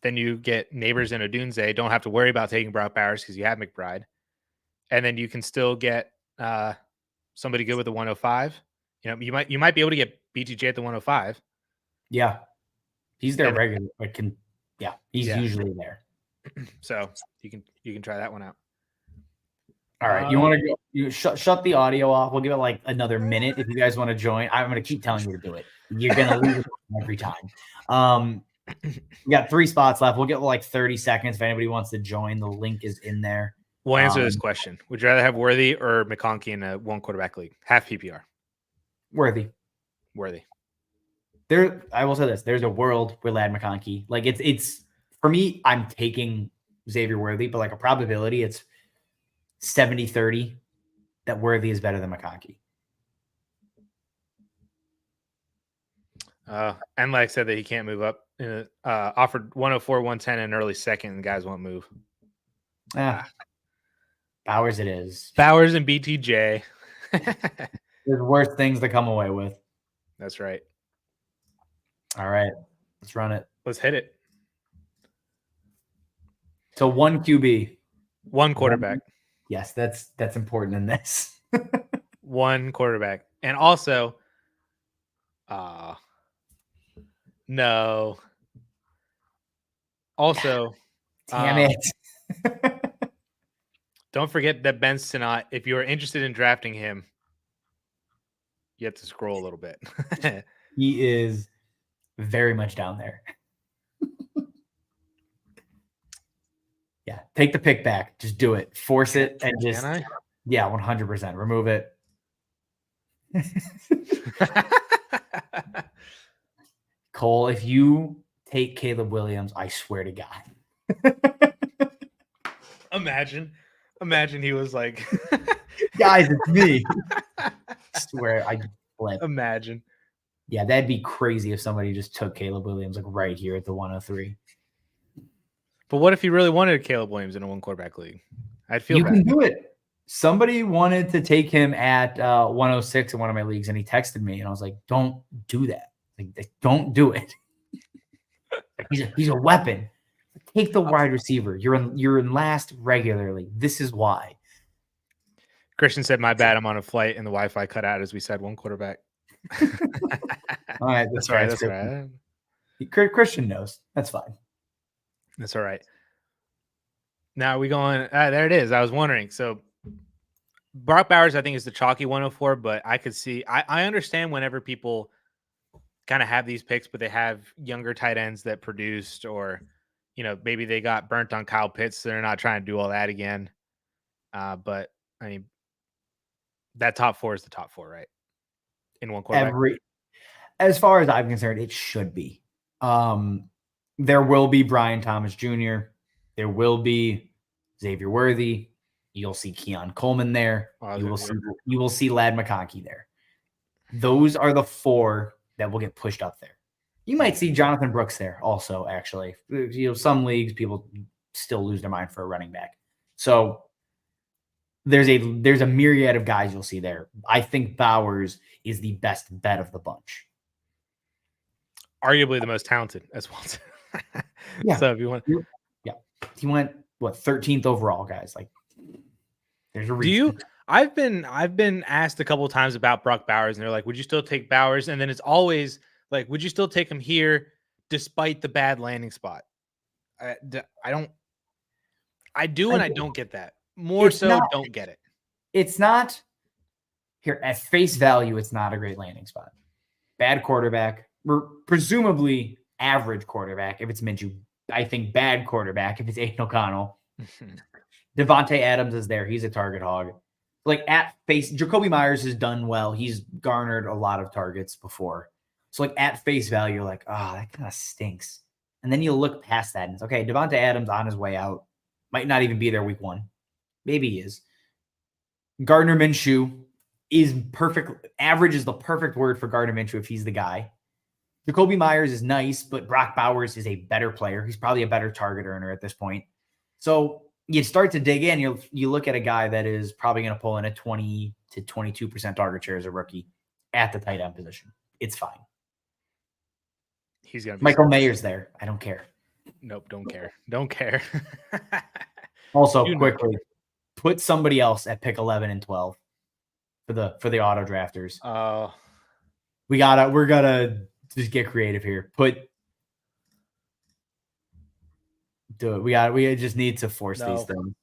Then you get Nabers and Odunze. Don't have to worry about taking Brock Bowers because you have McBride. And then you can still get somebody good with the 105. You might be able to get BTJ at the 105. Yeah. He's there regularly. He's usually there. So you can try that one out. All right. You want to go? You shut the audio off. We'll give it like another minute if you guys want to join. I'm going to keep telling you to do it. You're going to lose it every time. We got 3 spots left. We'll get like 30 seconds if anybody wants to join. The link is in there. We'll answer this question. Would you rather have Worthy or McConkey in a 1 quarterback league? Half PPR. Worthy. I will say this. There's a world where Ladd McConkey. Like, it's for me, I'm taking Xavier Worthy, but like a probability, it's 70-30 that Worthy is better than McConkey. And like said that he can't move up. Offered 104, 110 in an early second, and guys won't move. Bowers it is. Bowers and BTJ. There's worse things to come away with. That's right. All right. Let's run it. Let's hit it. So 1 QB. 1 quarterback. Yes, that's important in this. 1 quarterback. And also, no. Also, damn it. Don't forget that Ben Sinnott, if you are interested in drafting him, you have to scroll a little bit. He is very much down there. Yeah, take the pick back. Just do it. Force it and just, yeah, 100%. Remove it. Cole, if you take Caleb Williams, I swear to God. Imagine he was like, guys, it's me. I swear, I flip. Imagine. Yeah, that'd be crazy if somebody just took Caleb Williams like right here at the 103. But what if you really wanted Caleb Williams in a 1 quarterback league? I'd feel you bad. can do it. Somebody wanted to take him at 106 in one of my leagues, and he texted me, and I was like, "Don't do that. Like, don't do it. He's a weapon. Take the wide receiver. You're in last regularly. This is why." Christian said, "My bad. I'm on a flight, and the Wi-Fi cut out as we said 1 quarterback." All right, that's right. That's right. Christian knows. That's fine. That's all right. Now are we going? There it is. I was wondering. So Brock Bowers, I think, is the chalky 104, but I could see. I understand whenever people kind of have these picks, but they have younger tight ends that produced, or maybe they got burnt on Kyle Pitts, so they're not trying to do all that again. But I mean, that top 4 is the top 4, right? in one quarterback? As far as I'm concerned, it should be. There will be Brian Thomas Jr. There will be Xavier Worthy. You'll see Keon Coleman there. You will see Ladd McConkey there. Those are the 4 that will get pushed up there. You might see Jonathan Brooks there also, actually. Some leagues, people still lose their mind for a running back. So there's a myriad of guys you'll see there. I think Bowers is the best bet of the bunch. Arguably the most talented as well. Yeah. So if you want, he went 13th overall, guys. Like, there's a reason. I've been asked a couple of times about Brock Bowers, and they're like, "Would you still take Bowers?" And then it's always like, "Would you still take him here despite the bad landing spot?" I don't get that. Don't get it. It's not here at face value. It's not a great landing spot. Bad quarterback. We're presumably average quarterback if it's Minshew. I think bad quarterback if it's Aiden O'Connell. Devontae Adams is there. He's a target hog. Like at face, Jacoby Myers has done well. He's garnered a lot of targets before. So like at face value, like, that kind of stinks. And then you look past that and it's okay. Devontae Adams on his way out. Might not even be there week 1. Maybe he is. Gardner Minshew is perfect. Average is the perfect word for Gardner Minshew if he's the guy. Jacoby Myers is nice, but Brock Bowers is a better player. He's probably a better target earner at this point. So you start to dig in. You look at a guy that is probably going to pull in a 20 to 22% target share as a rookie at the tight end position. It's fine. He's going to be Michael Mayer's there. I don't care. Nope, don't care. Don't care. Also, quickly, put somebody else at pick 11 and 12 for the auto drafters. We're gonna just get creative here. Do it. We just need to force these things.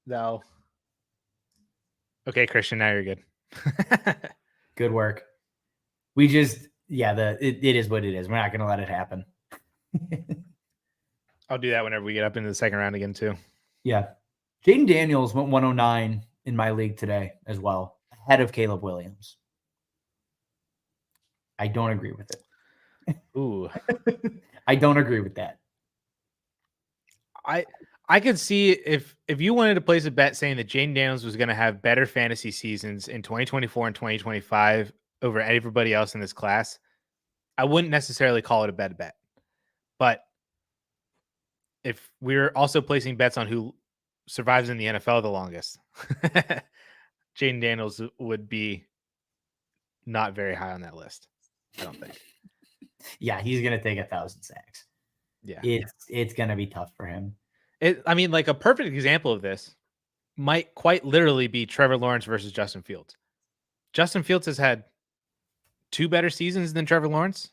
No. Okay, Christian, now you're good. Good work. We just, it is what it is. We're not going to let it happen. I'll do that whenever we get up into the second round again, too. Yeah. Jayden Daniels went 109 in my league today as well, ahead of Caleb Williams. I don't agree with it. Ooh. I don't agree with that. I could see if you wanted to place a bet saying that Jayden Daniels was going to have better fantasy seasons in 2024 and 2025 over everybody else in this class, I wouldn't necessarily call it a bad bet. But if we're also placing bets on who survives in the NFL the longest, Jayden Daniels would be not very high on that list, I don't think. Yeah, he's going to take 1,000 sacks. Yeah. It's going to be tough for him. Like a perfect example of this might quite literally be Trevor Lawrence versus Justin Fields. Justin Fields has had 2 better seasons than Trevor Lawrence.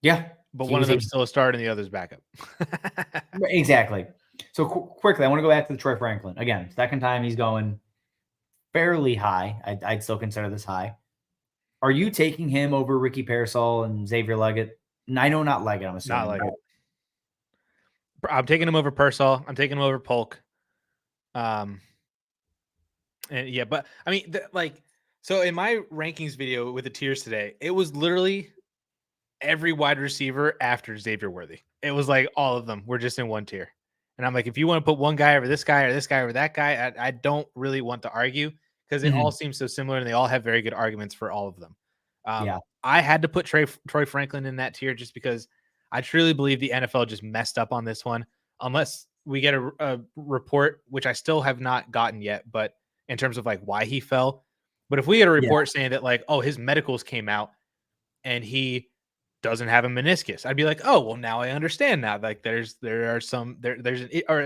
Yeah. But one of them's still a start and the other's backup. Exactly. So quickly, I want to go back to the Troy Franklin. Again, second time he's going fairly high. I'd still consider this high. Are you taking him over Ricky Pearsall and Xavier Leggett? I know not Leggett, I'm assuming. Not Leggett. I'm taking him over Pearsall. I'm taking him over Polk. And yeah, but I mean, so in my rankings video with the tiers today, it was literally every wide receiver after Xavier Worthy. It was like all of them were just in one tier. And I'm like, if you want to put one guy over this guy or this guy over that guy, I don't really want to argue because it all seems so similar and they all have very good arguments for all of them. I had to put Troy Franklin in that tier just because I truly believe the NFL just messed up on this one. Unless we get a report, which I still have not gotten yet, but in terms of like why he fell. But if we get a report saying that like, oh, his medicals came out and he doesn't have a meniscus, I'd be like, oh, well, now I understand now. Like there's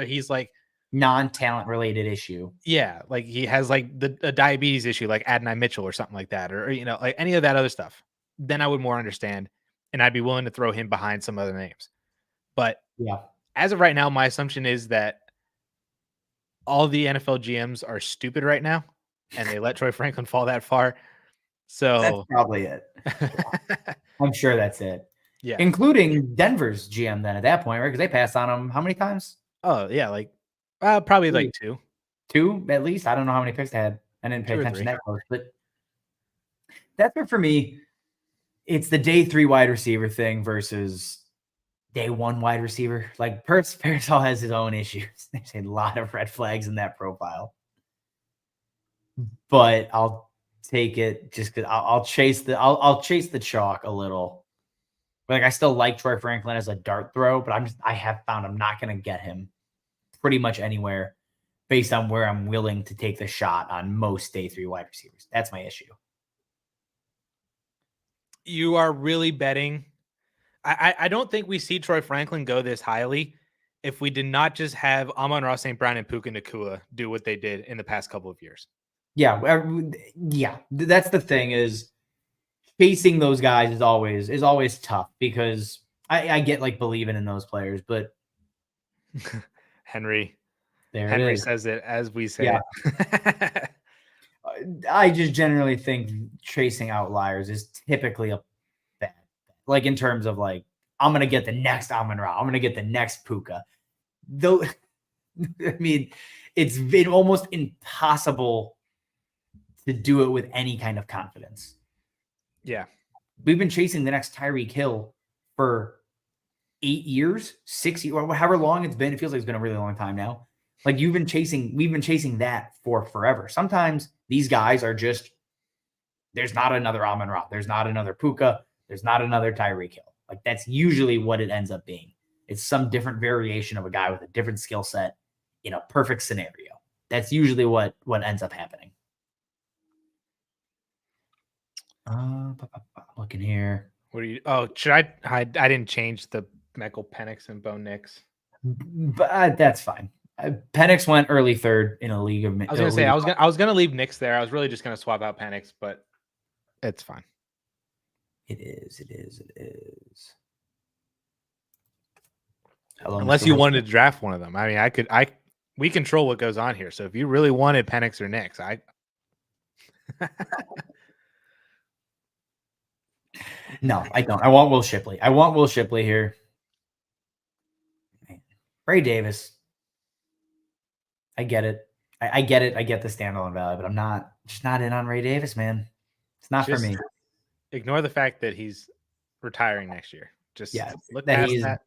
he's like non-talent related issue. Yeah. Like he has like a diabetes issue, like Adonai Mitchell or something like that, or, like any of that other stuff. Then I would more understand and I'd be willing to throw him behind some other names. But as of right now, my assumption is that all the NFL GMs are stupid right now and they let Troy Franklin fall that far. So that's probably it. I'm sure that's it. Yeah. Including Denver's GM then at that point, right? Because they passed on him how many times? Oh, yeah. Like probably like 2. 2 at least. I don't know how many picks they had. I didn't pay attention that close, but that's where for me, it's the day 3 wide receiver thing versus day 1 wide receiver. Like Pearsall has his own issues. There's a lot of red flags in that profile, but I'll take it just because I'll chase the chalk a little. Like I still like Troy Franklin as a dart throw, but I have found I'm not going to get him pretty much anywhere based on where I'm willing to take the shot on most day 3 wide receivers. That's my issue. You are really betting. I don't think we see Troy Franklin go this highly if we did not just have Amon-Ra St. Brown and Puka Nacua do what they did in the past couple of years. Yeah. That's the thing is chasing those guys is always tough because I get like believing in those players, but Henry says it as we say it. I just generally think chasing outliers is typically a bad, like in terms of like, I'm going to get the next Amon-Ra, I'm going to get the next Puka. Though, I mean, it's been almost impossible to do it with any kind of confidence. Yeah. We've been chasing the next Tyreek Hill for 8 years, 6 years, or however long it's been. It feels like it's been a really long time now. Like we've been chasing that for forever. Sometimes these guys are just, there's not another Amon-Ra, there's not another Puka, there's not another Tyreek Hill. Like that's usually what it ends up being. It's some different variation of a guy with a different skill set in a perfect scenario. That's usually what ends up happening. Looking here. What are you? Oh, should I didn't change the Michael Penix and Bo Nix. But that's fine. Penix went early 3rd in a league of. I was gonna say I was gonna leave Nix there. I was really just gonna swap out Penix, but it's fine. It is. Hello, unless you wanted to draft one of them. I mean, we control what goes on here. So if you really wanted Penix or Nix, No, I don't. I want Will Shipley. Here. Ray Davis. I get it. I get it. I get the standalone value, but I'm just not in on Ray Davis, man. It's not for me. Ignore the fact that he's retiring next year. Just look that past that.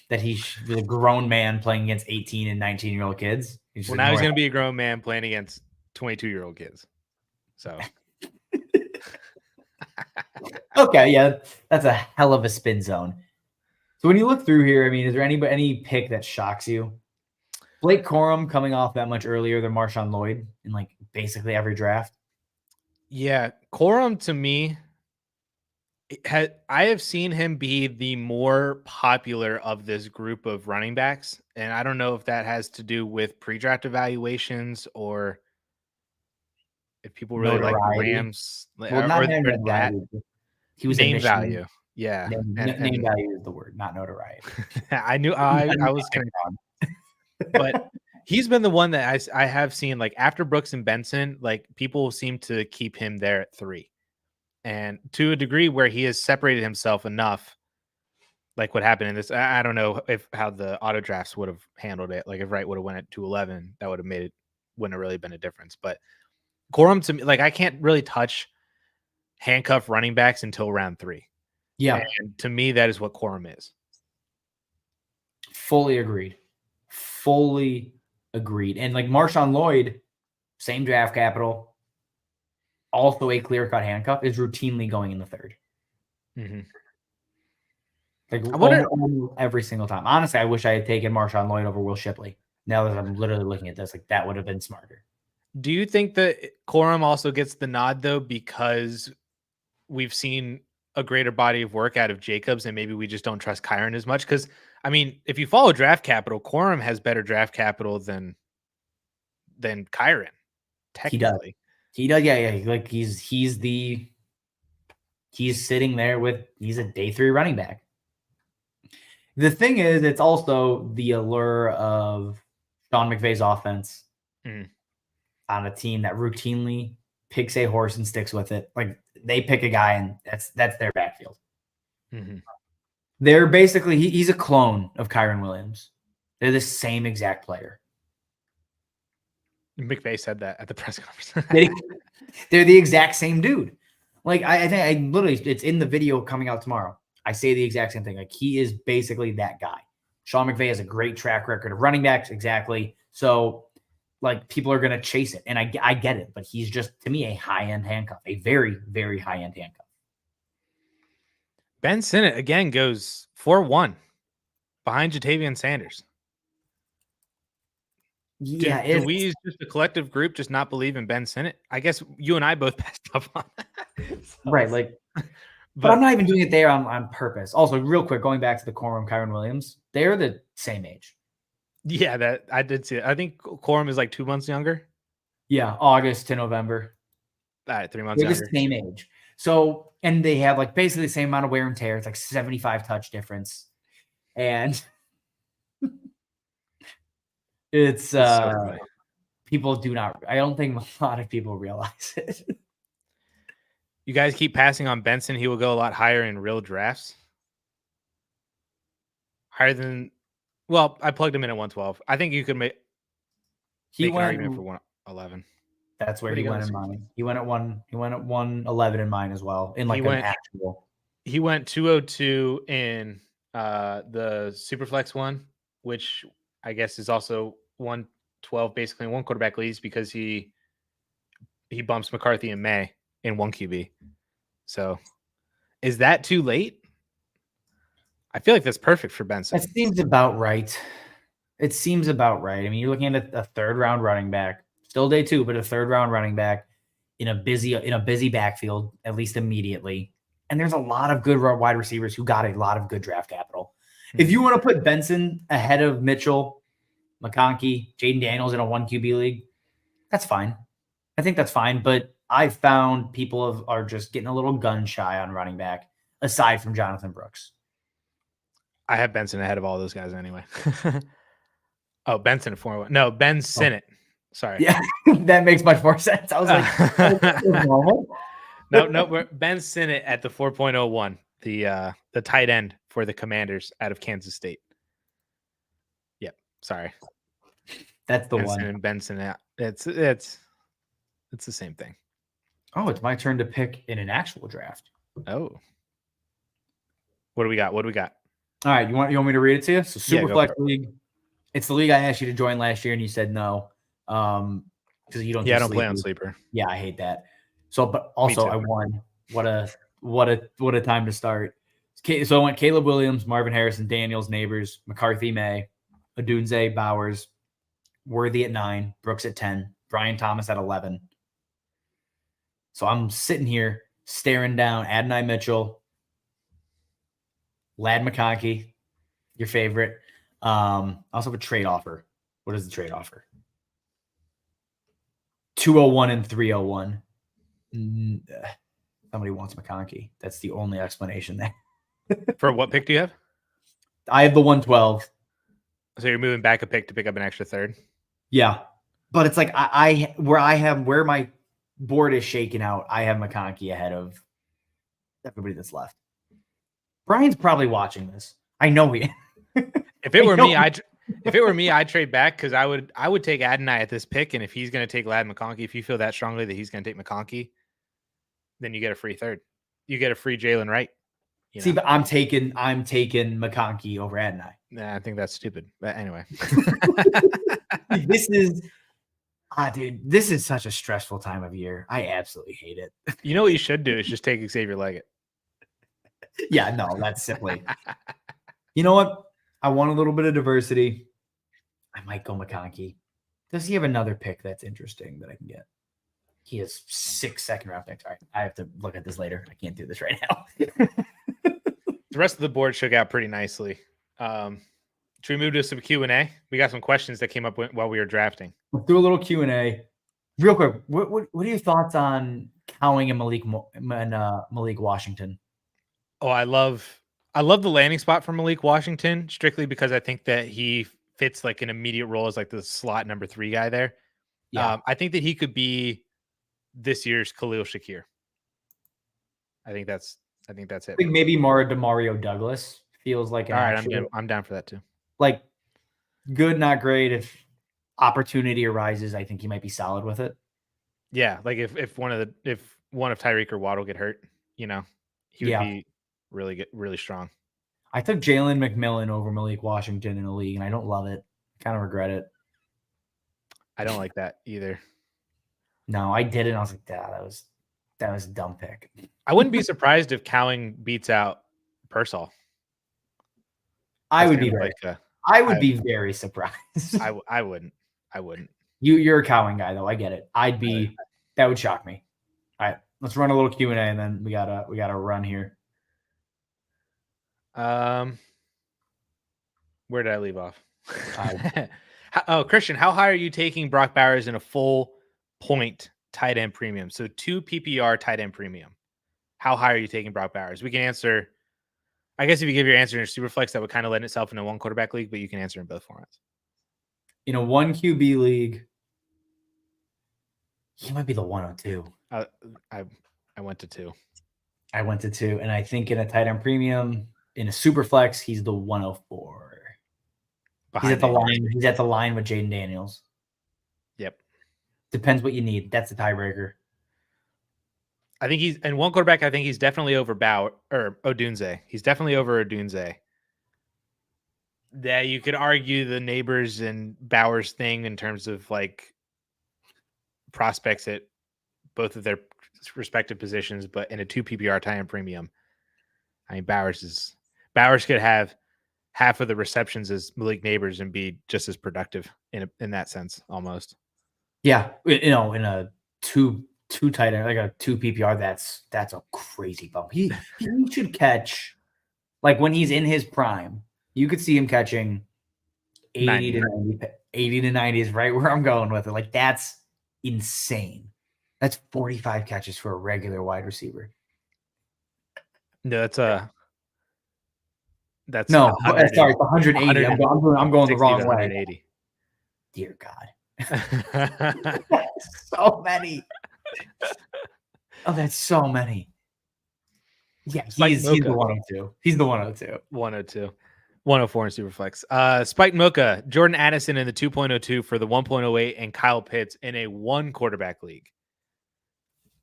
That he's a grown man playing against 18 and 19-year-old kids. Well, now he's going to be a grown man playing against 22-year-old kids. So. Okay, yeah, that's a hell of a spin zone. So when you look through here, I mean, is there any pick that shocks you? Blake Corum coming off that much earlier than Marshawn Lloyd in like basically every draft. Yeah, Corum to me, I have seen him be the more popular of this group of running backs, and I don't know if that has to do with pre-draft evaluations or if people really like the Rams. Well, not notoriety. He was name value. Yeah, name value is the word, not notoriety. I knew I was kind of, but he's been the one that I have seen like after Brooks and Benson, like people seem to keep him there at 3. And to a degree where he has separated himself enough, like what happened in this, I don't know how the auto drafts would have handled it. Like if Wright would have went at 211, that would have wouldn't have really been a difference. But Corum to me, like I can't really touch handcuff running backs until round 3. Yeah. And to me, that is what Corum is. Fully agreed. And like Marshawn Lloyd, same draft capital, also a clear-cut handcuff, is routinely going in the 3rd. Mm-hmm. Like every single time. Honestly, I wish I had taken Marshawn Lloyd over Will Shipley. Now that I'm literally looking at this, like that would have been smarter. Do you think that Corum also gets the nod though because we've seen a greater body of work out of Jacobs and maybe we just don't trust Kyron as much? Because I mean, if you follow draft capital, Corum has better draft capital than Kyron. Technically. He does. Yeah. Like he's sitting there he's a day 3 running back. The thing is, it's also the allure of Sean McVay's offense on a team that routinely picks a horse and sticks with it. Like they pick a guy and that's their backfield. Mm-hmm. They're basically, he's a clone of Kyron Williams. They're the same exact player. McVay said that at the press conference. They're the exact same dude. Like I think I literally, it's in the video coming out tomorrow. I say the exact same thing. Like he is basically that guy. Sean McVay has a great track record of running backs. Exactly. So like people are going to chase it. And I get it, but he's just, to me, a high-end handcuff, a very, very high-end handcuff. Ben Sinnott again goes 4-1 behind Jatavian Sanders. Yeah. Do we, just a collective group, just not believe in Ben Sinnott? I guess you and I both passed up on that. So, right. Like, but I'm not even doing it there on purpose. Also, real quick, going back to the Corum, Kyron Williams, they're the same age. Yeah, that I did see it. I think Corum is like 2 months younger. Yeah, August to November. All right, 3 months They're younger. the same age. So, and they have like basically the same amount of wear and tear. It's like 75 touch difference. And it's so people do not, I don't think a lot of people realize it. You guys keep passing on Benson. He will go a lot higher in real drafts. Higher than, well, I plugged him in at 112. I think you could make an argument for 111. That's where he went in mine. He went at 111 in mine as well. In like an actual. He went 202 in the Superflex one, which I guess is also 112 basically in one quarterback leagues because he bumps McCarthy in May in 1 QB. So is that too late? I feel like that's perfect for Benson. It seems about right. I mean, you're looking at a third round running back, still day 2, but a third round running back in a busy backfield, at least immediately. And there's a lot of good wide receivers who got a lot of good draft capital. Mm-hmm. If you want to put Benson ahead of Mitchell, McConkey, Jayden Daniels in a 1 QB league, that's fine. I think that's fine. But I found people are just getting a little gun shy on running back, aside from Jonathan Brooks. I have Benson ahead of all those guys anyway. Oh, Benson at 4-1. No, Ben Sinnott. Oh. Sorry. Yeah, that makes much more sense. I was like, normal. No, Ben Sinnott at the 4.01, the tight end for the Commanders out of Kansas State. Yep. Sorry. That's the Benson one. And Benson. It's the same thing. Oh, it's my turn to pick in an actual draft. Oh. What do we got? All right, you want me to read it to you? So Superflex League. It's the league I asked you to join last year, and you said no. Because you don't. Yeah, I don't play on Sleeper. Yeah, I hate that. So, but also I won. What a time to start. So I went Caleb Williams, Marvin Harrison, Daniels, Nabers, McCarthy, May, Odunze, Bowers, Worthy at 9, Brooks at 10, Brian Thomas at 11. So I'm sitting here staring down Adonai Mitchell, Lad McConkey, your favorite. I also have a trade offer. What is the trade offer? 201 and 301. Somebody wants McConkey. That's the only explanation there. For what pick do you have? I have the 112. So you're moving back a pick to pick up an extra third? Yeah. But it's like where my board is shaking out, I have McConkey ahead of everybody that's left. Brian's probably watching this. I know he. If it were me, I'd trade back because I would take Adonai at this pick, and if he's going to take Lad McConkey, if you feel that strongly that he's going to take McConkey, then you get a free third. You get a free Jalen Wright. See, but I'm taking McConkey over Adonai. Nah, I think that's stupid. But anyway, this is such a stressful time of year. I absolutely hate it. You know what you should do is just take Xavier Leggett. Yeah, no, that's simply. You know what? I want a little bit of diversity. I might go McConkey. Does he have another pick that's interesting that I can get? He has 6 second-round picks. All right, I have to look at this later. I can't do this right now. The rest of the board shook out pretty nicely. Should we move to some Q&A? We got some questions that came up while we were drafting. We'll do a little Q&A. Real quick, what are your thoughts on Cowing and Malik Washington? Oh, I love the landing spot for Malik Washington, strictly because I think that he fits like an immediate role as like the slot number 3 guy there. Yeah. I think that he could be this year's Khalil Shakir. I think that's it. I think maybe more Demario Douglas feels like. All right, I'm down for that too. Like good, not great. If opportunity arises, I think he might be solid with it. Yeah, like if one of Tyreek or Waddle get hurt, he would be really good, really strong. I took Jalen McMillan over Malik Washington in the league, and I don't love it. Kind of regret it. I don't like that either. No, I did it. And I was like, that was a dumb pick. I wouldn't be surprised if Cowing beats out Pearsall. I would be very surprised. I wouldn't. You're a Cowing guy though. I get it. That would shock me. All right, let's run a little Q&A and then we gotta run here. Where did I leave off? Christian, how high are you taking Brock Bowers in a full point tight end premium? So 2 PPR tight end premium. How high are you taking Brock Bowers? We can answer. I guess if you give your answer in a Superflex, that would kind of lend itself in a 1 quarterback league, but you can answer in both formats. In a 1 QB league, he might be the 102. I went to 2. I went to 2, and I think in a tight end premium, in a Superflex, he's the 104. He's at the line. He's at the line with Jayden Daniels. Yep. Depends what you need. That's the tiebreaker. I think he's in 1 quarterback. I think he's definitely over Odunze. He's definitely over Odunze. That you could argue the Nabers and Bowers thing in terms of like prospects at both of their respective positions, but in a 2 PPR tight end premium, I mean Bowers could have half of the receptions as Malik Nabers and be just as productive in that sense almost. Yeah, in a two tight end, like a 2 PPR, that's a crazy bump. He should catch, like when he's in his prime, you could see him catching 80 to 90. 80 to 90 is right where I'm going with it. Like that's insane. That's 45 catches for a regular wide receiver. No, that's sorry, it's 180. I'm going the wrong way. 180. Dear God. So many. Oh, that's so many. Yeah, he's the 102. He's the 102. 102. 104 in Superflex. Spike Mocha, Jordan Addison in the 2.02 for the 1.08, and Kyle Pitts in a 1 quarterback league.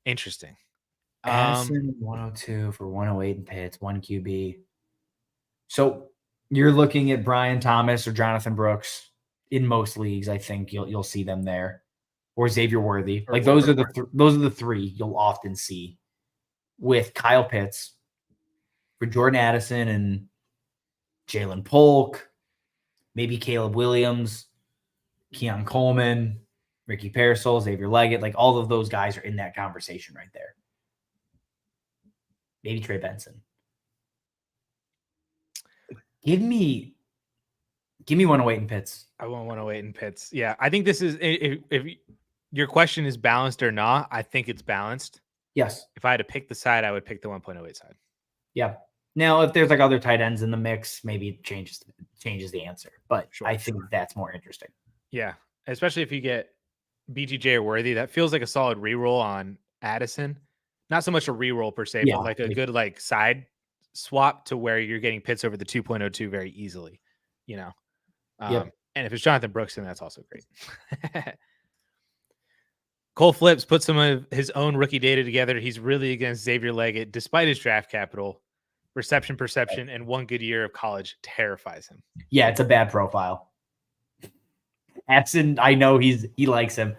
Interesting. Addison 102 for 108 and Pitts, 1 QB. So you're looking at Brian Thomas or Jonathan Brooks in most leagues. I think you'll see them there, or Xavier Worthy. Like those are the 3 you'll often see with Kyle Pitts for Jordan Addison and Jalen Polk, maybe Caleb Williams, Keon Coleman, Ricky Pearsall, Xavier Leggett. Like all of those guys are in that conversation right there. Maybe Trey Benson. Give me 108 in Pitts. I want 108 in Pitts. Yeah, I think this is if your question is balanced or not. I think it's balanced. Yes. If I had to pick the side, I would pick the 1.08 side. Yeah. Now, if there's like other tight ends in the mix, maybe it changes the answer. But I think that's more interesting. Yeah, especially if you get BTJ or Worthy, that feels like a solid reroll on Addison. Not so much a reroll per se, but like a good like side swap to where you're getting Pitts over the 2.02 very easily. And if it's Jonathan Brooks, then that's also great. Cole Flips put some of his own rookie data together. He's really against Xavier Leggett, despite his draft capital. Reception perception and 1 good year of college terrifies him. Yeah, it's a bad profile. Addison, I know he likes him.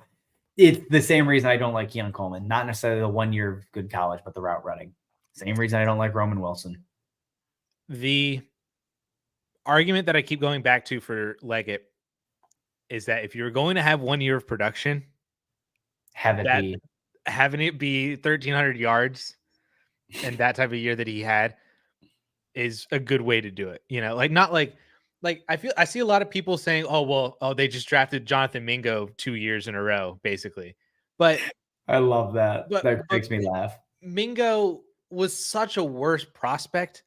It's the same reason I don't like Keon Coleman. Not necessarily the 1 year of good college, but the route running. Same reason I don't like Roman Wilson. The argument that I keep going back to for Leggett is that if you're going to have 1 year of production, having it be 1,300 yards and that type of year that he had is a good way to do it. I see a lot of people saying, they just drafted Jonathan Mingo 2 years in a row, basically. But I love that. That makes me laugh. Mingo was such a worse prospect.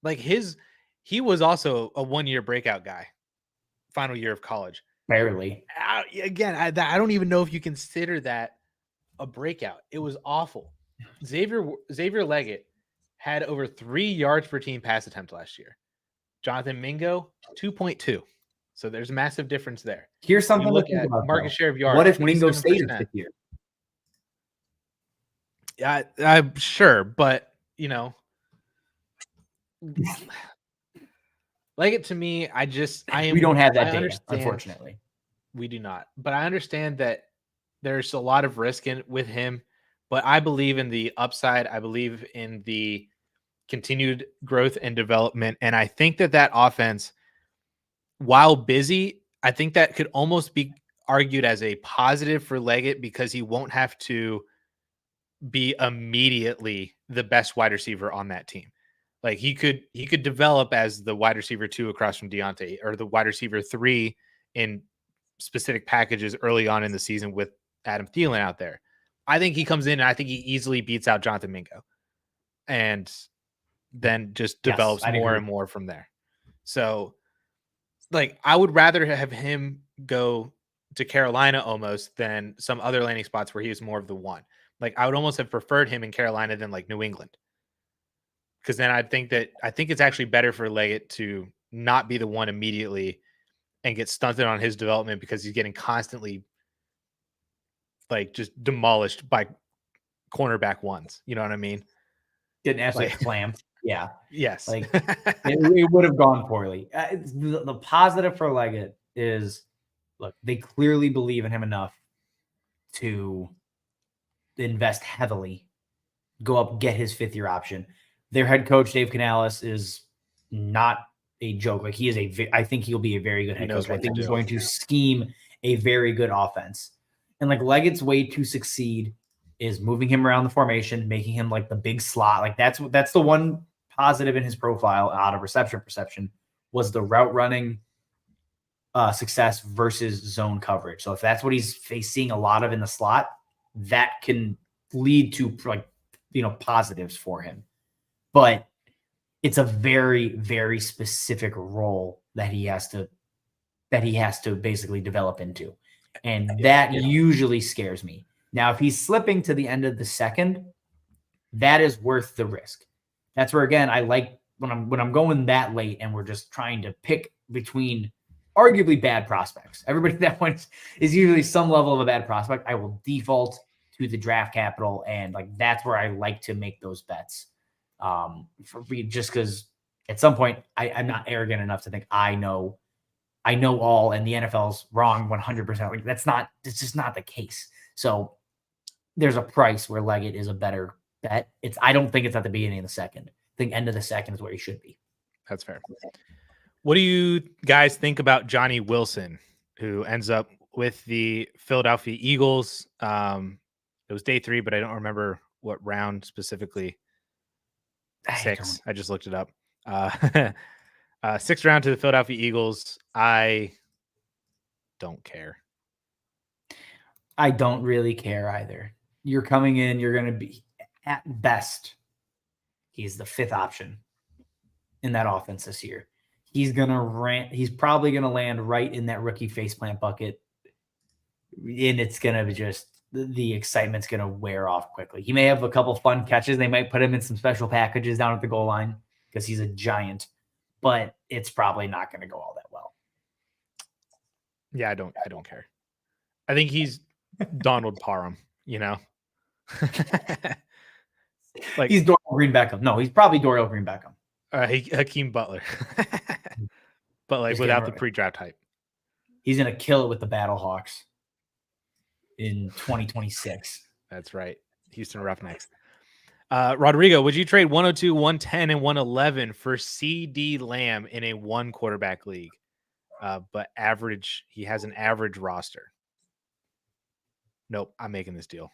Like he was also a 1 year breakout guy, final year of college. Barely. Again, I don't even know if you consider that a breakout. It was awful. Xavier Leggett had over 3 yards per team pass attempt last year. Jonathan Mingo, 2.2. So there's a massive difference there. Here's something You to look think at about. market share of yards. What if Mingo stayed in 27%. fifth year? Yeah, I'm sure, but like it to me, We don't have that data, understand, unfortunately. we do not, but I understand that there's a lot of risk with him, but I believe in the upside. I believe in the continued growth and development. And I think that offense, while busy, I think that could almost be argued as a positive for Leggett because he won't have to be immediately the best wide receiver on that team. Like he could develop as the wide receiver 2 across from Deontay, or the wide receiver 3 in specific packages early on in the season with Adam Thielen out there. I think he comes in and I think he easily beats out Jonathan Mingo and then just develops more and more from there. So like I would rather have him go to Carolina almost than some other landing spots where he was more of the one. Like I would almost have preferred him in Carolina than like New England. Because then I think it's actually better for Leggett to not be the one immediately and get stunted on his development because he's getting constantly like just demolished by cornerback ones. You know what I mean? Getting absolutely clamped. Yeah. Yes. Like it would have gone poorly. The positive for Leggett is, look, they clearly believe in him enough to invest heavily, go up, get his fifth year option. Their head coach, Dave Canales, is not a joke. Like I think he'll be a very good head coach. I think he's going to scheme a very good offense. And like Leggett's way to succeed is moving him around the formation, making him like the big slot. Like that's the one positive in his profile out of reception perception was the route running success versus zone coverage. So if that's what he's seeing a lot of in the slot, that can lead to like, positives for him. But it's a very, very specific role that he has to basically develop into. And that usually scares me. Now, if he's slipping to the end of the second, that is worth the risk. That's where, again, I like when I'm going that late and we're just trying to pick between arguably bad prospects. Everybody at that point is usually some level of a bad prospect. I will default to the draft capital, and like that's where I like to make those bets. Just because at some point I'm not arrogant enough to think I know all and the NFL's wrong 100%. Like it's just not the case. So there's a price where Leggett is a better bet. I don't think it's at the beginning of the second. I think end of the second is where he should be. That's fair. What do you guys think about Johnny Wilson, who ends up with the Philadelphia Eagles? It was day 3, but I don't remember what round specifically. 6. I just looked it up. 6th round to the Philadelphia Eagles. I don't care. I don't really care either. You're coming in, you're going to be at best. He's the 5th option in that offense this year. He's probably going to land right in that rookie faceplant bucket. And it's going to be just the excitement's going to wear off quickly. He may have a couple fun catches. They might put him in some special packages down at the goal line because he's a giant, but it's probably not going to go all that well. Yeah, I don't care. I think he's Donald Parham, like he's Dorial Green Beckham. No, he's probably Dorial Green Beckham. Hakeem Butler. But like without the pre-draft hype. He's going to kill it with the Battlehawks in 2026. That's right. Houston Roughnecks. Rodrigo, would you trade 102, 110, and 111 for CD Lamb in a 1 quarterback league? But he has an average roster. Nope, I'm making this deal.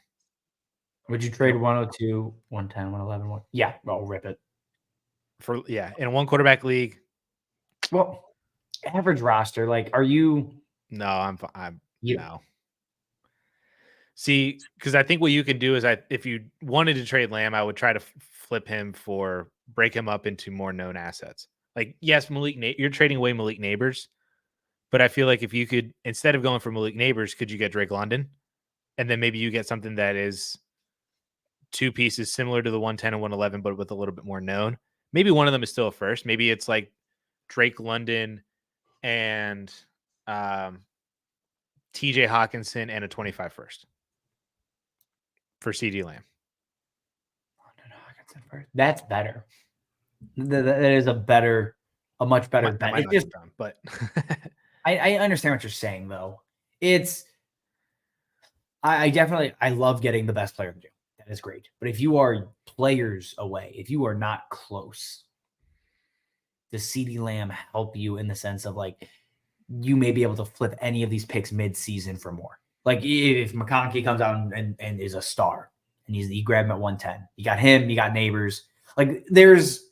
Would you trade 102, 110, 111? Yeah, I'll rip it. In a 1 quarterback league. Well, average roster. Like, are you? No, I'm no. See, because I think what you could do is if you wanted to trade Lamb, I would try to break him up into more known assets. Like, yes, you're trading away Malik Nabers, but I feel like if you could, instead of going for Malik Nabers, could you get Drake London? And then maybe you get something that is 2 pieces similar to the 110 and 111, but with a little bit more known. Maybe one of them is still a first. Maybe it's like Drake London and TJ Hawkinson, and a 25 first for CD Lamb. That's better. That is a much better bet. It's just, but I understand what you're saying though. I love getting the best player in the gym. That is great. But if you are players away, if you are not close, does CeeDee Lamb help you in the sense of like you may be able to flip any of these picks mid-season for more? Like if McConkey comes out and is a star and you grab him at 110, you got him, you got Nabers. Like there's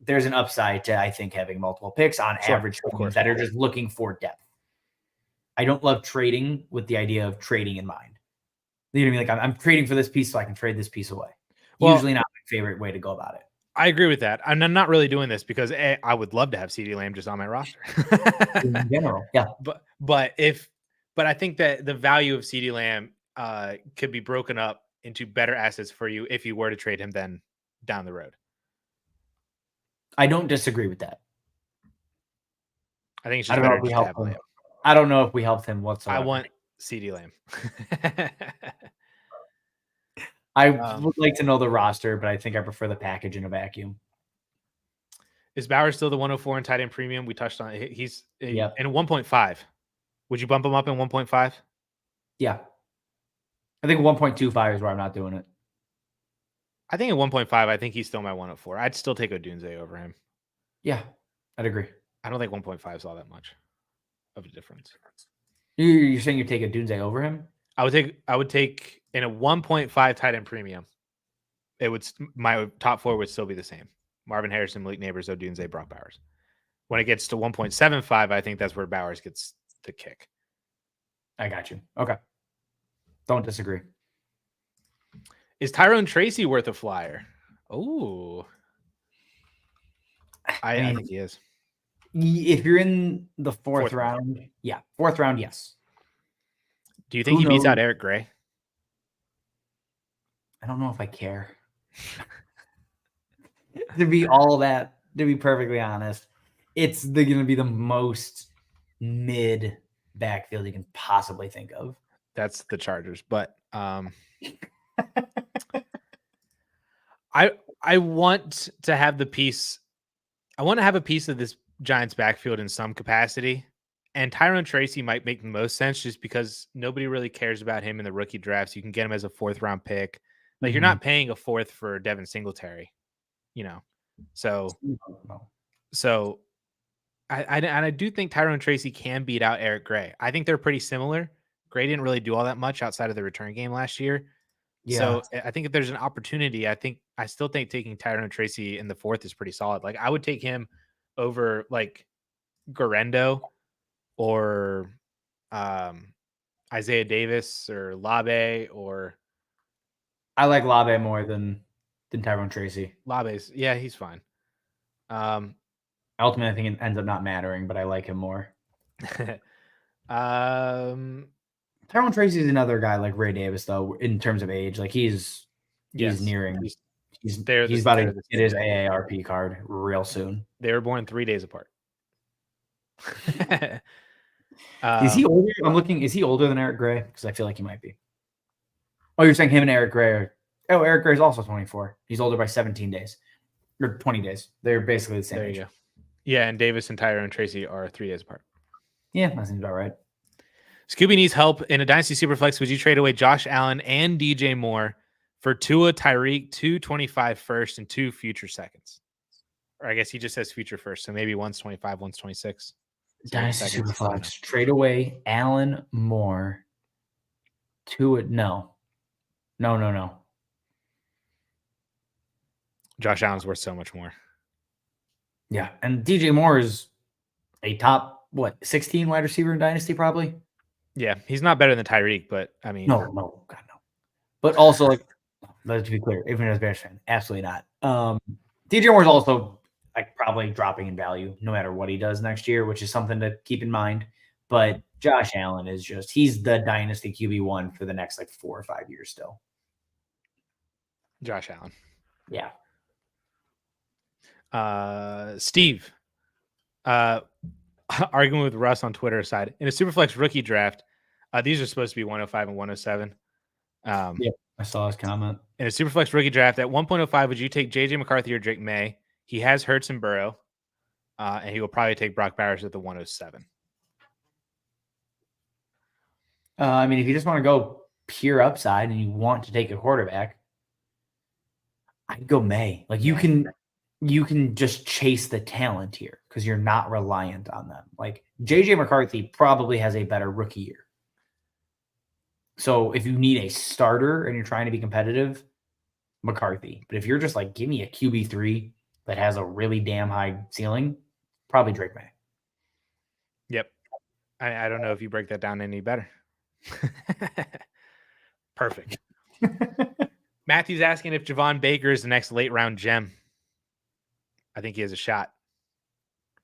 an upside to, I think, having multiple picks on average that are just looking for depth. I don't love trading with the idea of trading in mind. You know what I mean? Like I'm trading for this piece so I can trade this piece away. Well, usually not my favorite way to go about it. I agree with that. And I'm not really doing this because I would love to have CeeDee Lamb just on my roster. In general, yeah. But I think that the value of CeeDee Lamb could be broken up into better assets for you if you were to trade him then down the road. I don't disagree with that. I think it's just better to have Lamb. I don't know if we helped him whatsoever. I want CeeDee Lamb. I would like to know the roster, but I think I prefer the package in a vacuum. Is Bowers still the 104 in tight end premium? We touched on it. He's in 1.5. Would you bump him up in 1.5? Yeah. I think 1.25 is where I'm not doing it. I think at 1.5, I think he's still my 104. I'd still take Odunze over him. Yeah, I'd agree. I don't think 1.5 is all that much of a difference. You're saying you take Odunze over him? I would take in a 1.5 tight end premium. My top four would still be the same: Marvin Harrison, Malik Nabers, Odunze, Brock Bowers. When it gets to 1.75, I think that's where Bowers gets the kick. I got you. Okay. Don't disagree. Is Tyrone Tracy worth a flyer? Oh, I think he is. If you're in the fourth round, yeah. Fourth round, yes. Do you think he beats out Eric Gray? I don't know if I care. To be perfectly honest, it's going to be the most mid backfield you can possibly think of. That's the Chargers, but I want to have the piece. I want to have a piece of this Giants backfield in some capacity. And Tyrone Tracy might make the most sense just because nobody really cares about him in the rookie drafts. You can get him as a 4th round pick. Like you're not paying a 4th for Devin Singletary, you know? So I do think Tyrone Tracy can beat out Eric Gray. I think they're pretty similar. Gray didn't really do all that much outside of the return game last year. Yeah. So I think if there's an opportunity, I still think taking Tyrone Tracy in the 4th is pretty solid. Like I would take him over like Garendo or Isaiah Davis or Labe or I like Labe more than Tyrone Tracy. Labe's he's fine. Ultimately, I think it ends up not mattering, but I like him more. Tyrone Tracy is another guy like Ray Davis, though, in terms of age. Like he's nearing. He's about to get his AARP card real soon. They were born 3 days apart. Is he older? I'm looking. Is he older than Eric Gray? Because I feel like he might be. Oh, you're saying him and Eric Gray Eric Gray is also 24. He's older by 17 days or 20 days. They're basically the same age. Go. Yeah, and Davis and Tyrone Tracy are 3 days apart. Yeah, that seems about right. Scooby needs help in a Dynasty Superflex. Would you trade away Josh Allen and DJ Moore for Tua, Tyreek, 225 first and 2 future seconds? Or I guess he just says future first, so maybe one's 25, one's 26. Dynasty Superflex. Trade away Allen, Moore, Tua. No. Josh Allen's worth so much more. Yeah, and DJ Moore is a top 16 wide receiver in Dynasty, probably. Yeah, he's not better than Tyreek, but I mean, no, God no. But also, like, let's be clear, even as a Bears fan, absolutely not. DJ Moore is also like probably dropping in value no matter what he does next year, which is something to keep in mind. But Josh Allen is he's the Dynasty QB1 for the next like 4 or 5 years still. Josh Allen. Yeah. Steve, arguing with Russ on Twitter aside, in a Superflex rookie draft, these are supposed to be 105 and 107. Yep, I saw his comment. In a Superflex rookie draft at 1.05, would you take JJ McCarthy or Drake May? He has Hurts and Burrow, and he will probably take Brock Bowers at the 107. I mean, if you just want to go pure upside and you want to take a quarterback, I'd go May. Like you can just chase the talent here because you're not reliant on them. Like JJ McCarthy probably has a better rookie year. So if you need a starter and you're trying to be competitive, McCarthy. But if you're just like, give me a QB3 that has a really damn high ceiling, probably Drake May. Yep. I don't know if you break that down any better. Perfect. Matthew's asking if Javon Baker is the next late round gem. I think he has a shot.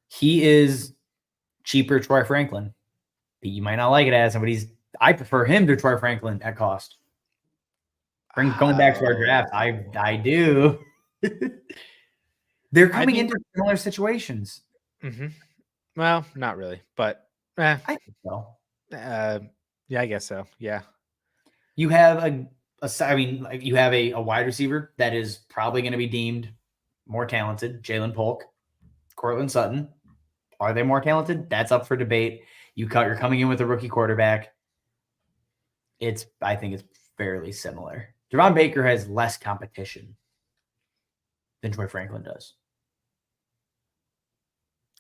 He is cheaper Troy Franklin. You might not like it, Addison, but I prefer him to Troy Franklin at cost. Going back to our draft, I do. They're coming into similar situations. Mm-hmm. Well, not really, but I think so. Yeah, I guess so. Yeah. You have you have a wide receiver that is probably going to be deemed more talented. Jalen Polk, Cortland Sutton. Are they more talented? That's up for debate. You're coming in with a rookie quarterback. I think it's fairly similar. Javon Baker has less competition than Troy Franklin does.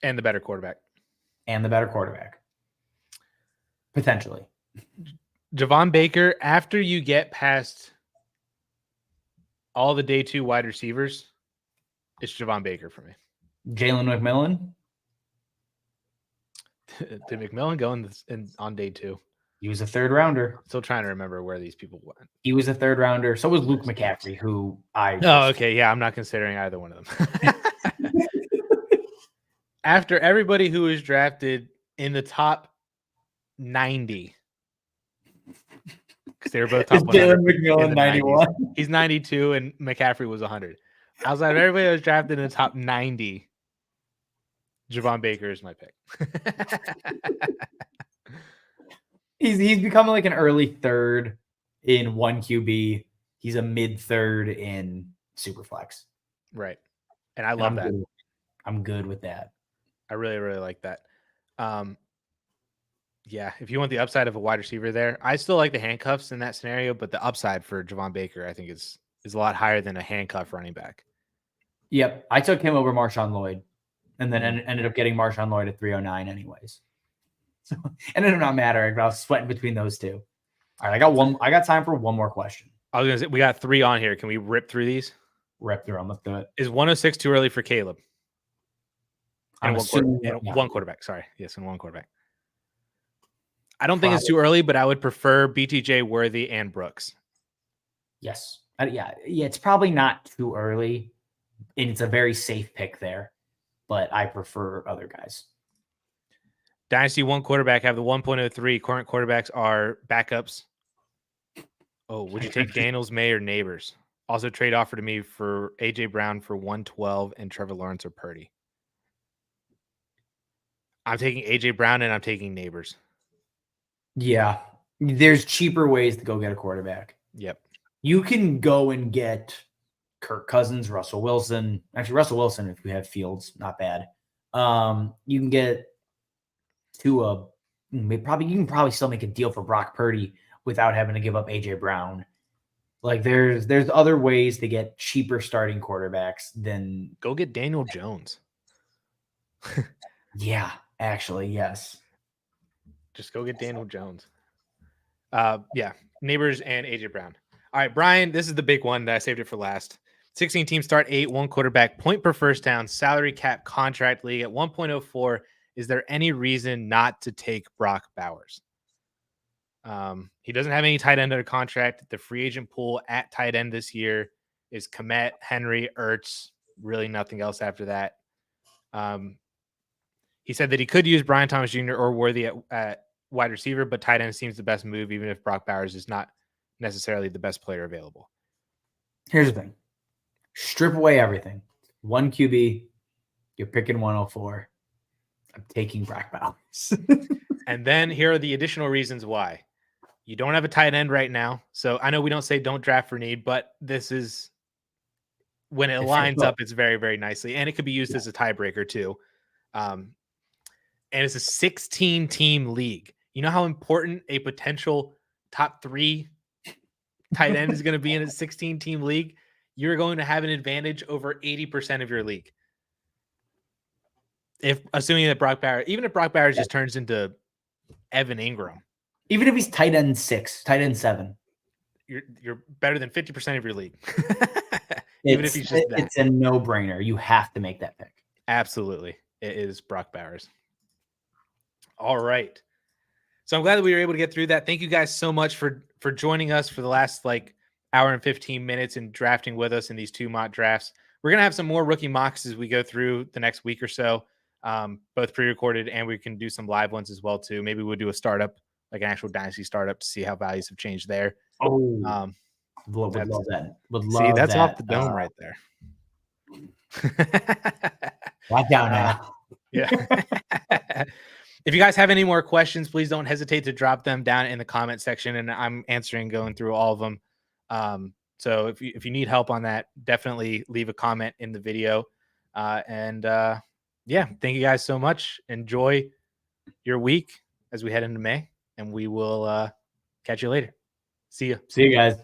And the better quarterback. Potentially. Javon Baker, after you get past all the day 2 wide receivers, it's Javon Baker for me. Jalen McMillan? Did McMillan go on day 2? He was a third rounder. Still trying to remember where these people went. He was a third rounder. So was Luke McCaffrey, who okay. Yeah, I'm not considering either one of them. After everybody who was drafted in the top 90, because they were both top 100. Jalen McMillan, 91. He's 92, and McCaffrey was 100. Outside of everybody that was drafted in the top 90, Javon Baker is my pick. He's becoming like an early third in 1 QB. He's a mid third in Superflex. Right. And I love that. I'm good with that. I really, really like that. Yeah, if you want the upside of a wide receiver there, I still like the handcuffs in that scenario, but the upside for Javon Baker, I think, is a lot higher than a handcuff running back. Yep. I took him over Marshawn Lloyd and then ended up getting Marshawn Lloyd at 309 anyways. So it did not matter. I was sweating between those two. All right, I got time for one more question. I was gonna say we got 3 on here. Can we rip through these? Rip through them. Let's do it. Is 106 too early for Caleb? And one quarterback. Sorry, yes, and one quarterback. I don't think it's too early, but I would prefer BTJ, Worthy, and Brooks. Yes, yeah. It's probably not too early, and it's a very safe pick there. But I prefer other guys. Dynasty 1 quarterback have the 1.03. Current quarterbacks are backups. Oh, would you take Daniels, May, or Nabers? Also, trade offer to me for AJ Brown for 112 and Trevor Lawrence or Purdy. I'm taking AJ Brown and I'm taking Nabers. Yeah, there's cheaper ways to go get a quarterback. Yep. You can go and get Kirk Cousins, Russell Wilson. Actually, Russell Wilson, if you have Fields, not bad. You can get Tua. You can probably still make a deal for Brock Purdy without having to give up AJ Brown. Like there's other ways to get cheaper starting quarterbacks than go get Daniel Jones. Yeah, actually, yes. Just go get Daniel Jones. Yeah, Nabers and AJ Brown. All right, Brian, this is the big one that I saved it for last. 16 teams start 8, 1 quarterback, point per first down, salary cap contract league at 1.04. Is there any reason not to take Brock Bowers? He doesn't have any tight end under contract. The free agent pool at tight end this year is Kmet, Henry, Ertz, really nothing else after that. He said that he could use Brian Thomas Jr. or Worthy at wide receiver, but tight end seems the best move, even if Brock Bowers is not necessarily the best player available. Here's the thing. Strip away everything. 1 QB, you're picking 104. I'm taking Brock Bowers. And then here are the additional reasons why. You don't have a tight end right now. So I know we don't say don't draft for need, but this is when it lines up, it's very, very nicely. And it could be used as a tiebreaker too. And it's a 16-team league. You know how important a potential top 3 tight end is going to be in a 16-team league? You're going to have an advantage over 80% of your league. Assuming that Brock Bowers just turns into Evan Ingram. Even if he's tight end 6, tight end 7. You're better than 50% of your league. Even if he's just that. It's a no-brainer. You have to make that pick. Absolutely. It is Brock Bowers. All right. So I'm glad that we were able to get through that. Thank you guys so much for joining us for the last hour and 15 minutes and drafting with us in these 2 mock drafts. We're going to have some more rookie mocks as we go through the next week or so, both pre-recorded, and we can do some live ones as well too. Maybe we'll do a startup, like an actual Dynasty startup, to see how values have changed there. Oh, would love that. See, that's off the dome right there. Back down now. Yeah. If you guys have any more questions, please don't hesitate to drop them down in the comment section, and I'm going through all of them. So if you need help on that, definitely leave a comment in the video. Yeah, thank you guys so much. Enjoy your week as we head into May, and we will catch you later. See you. See you guys.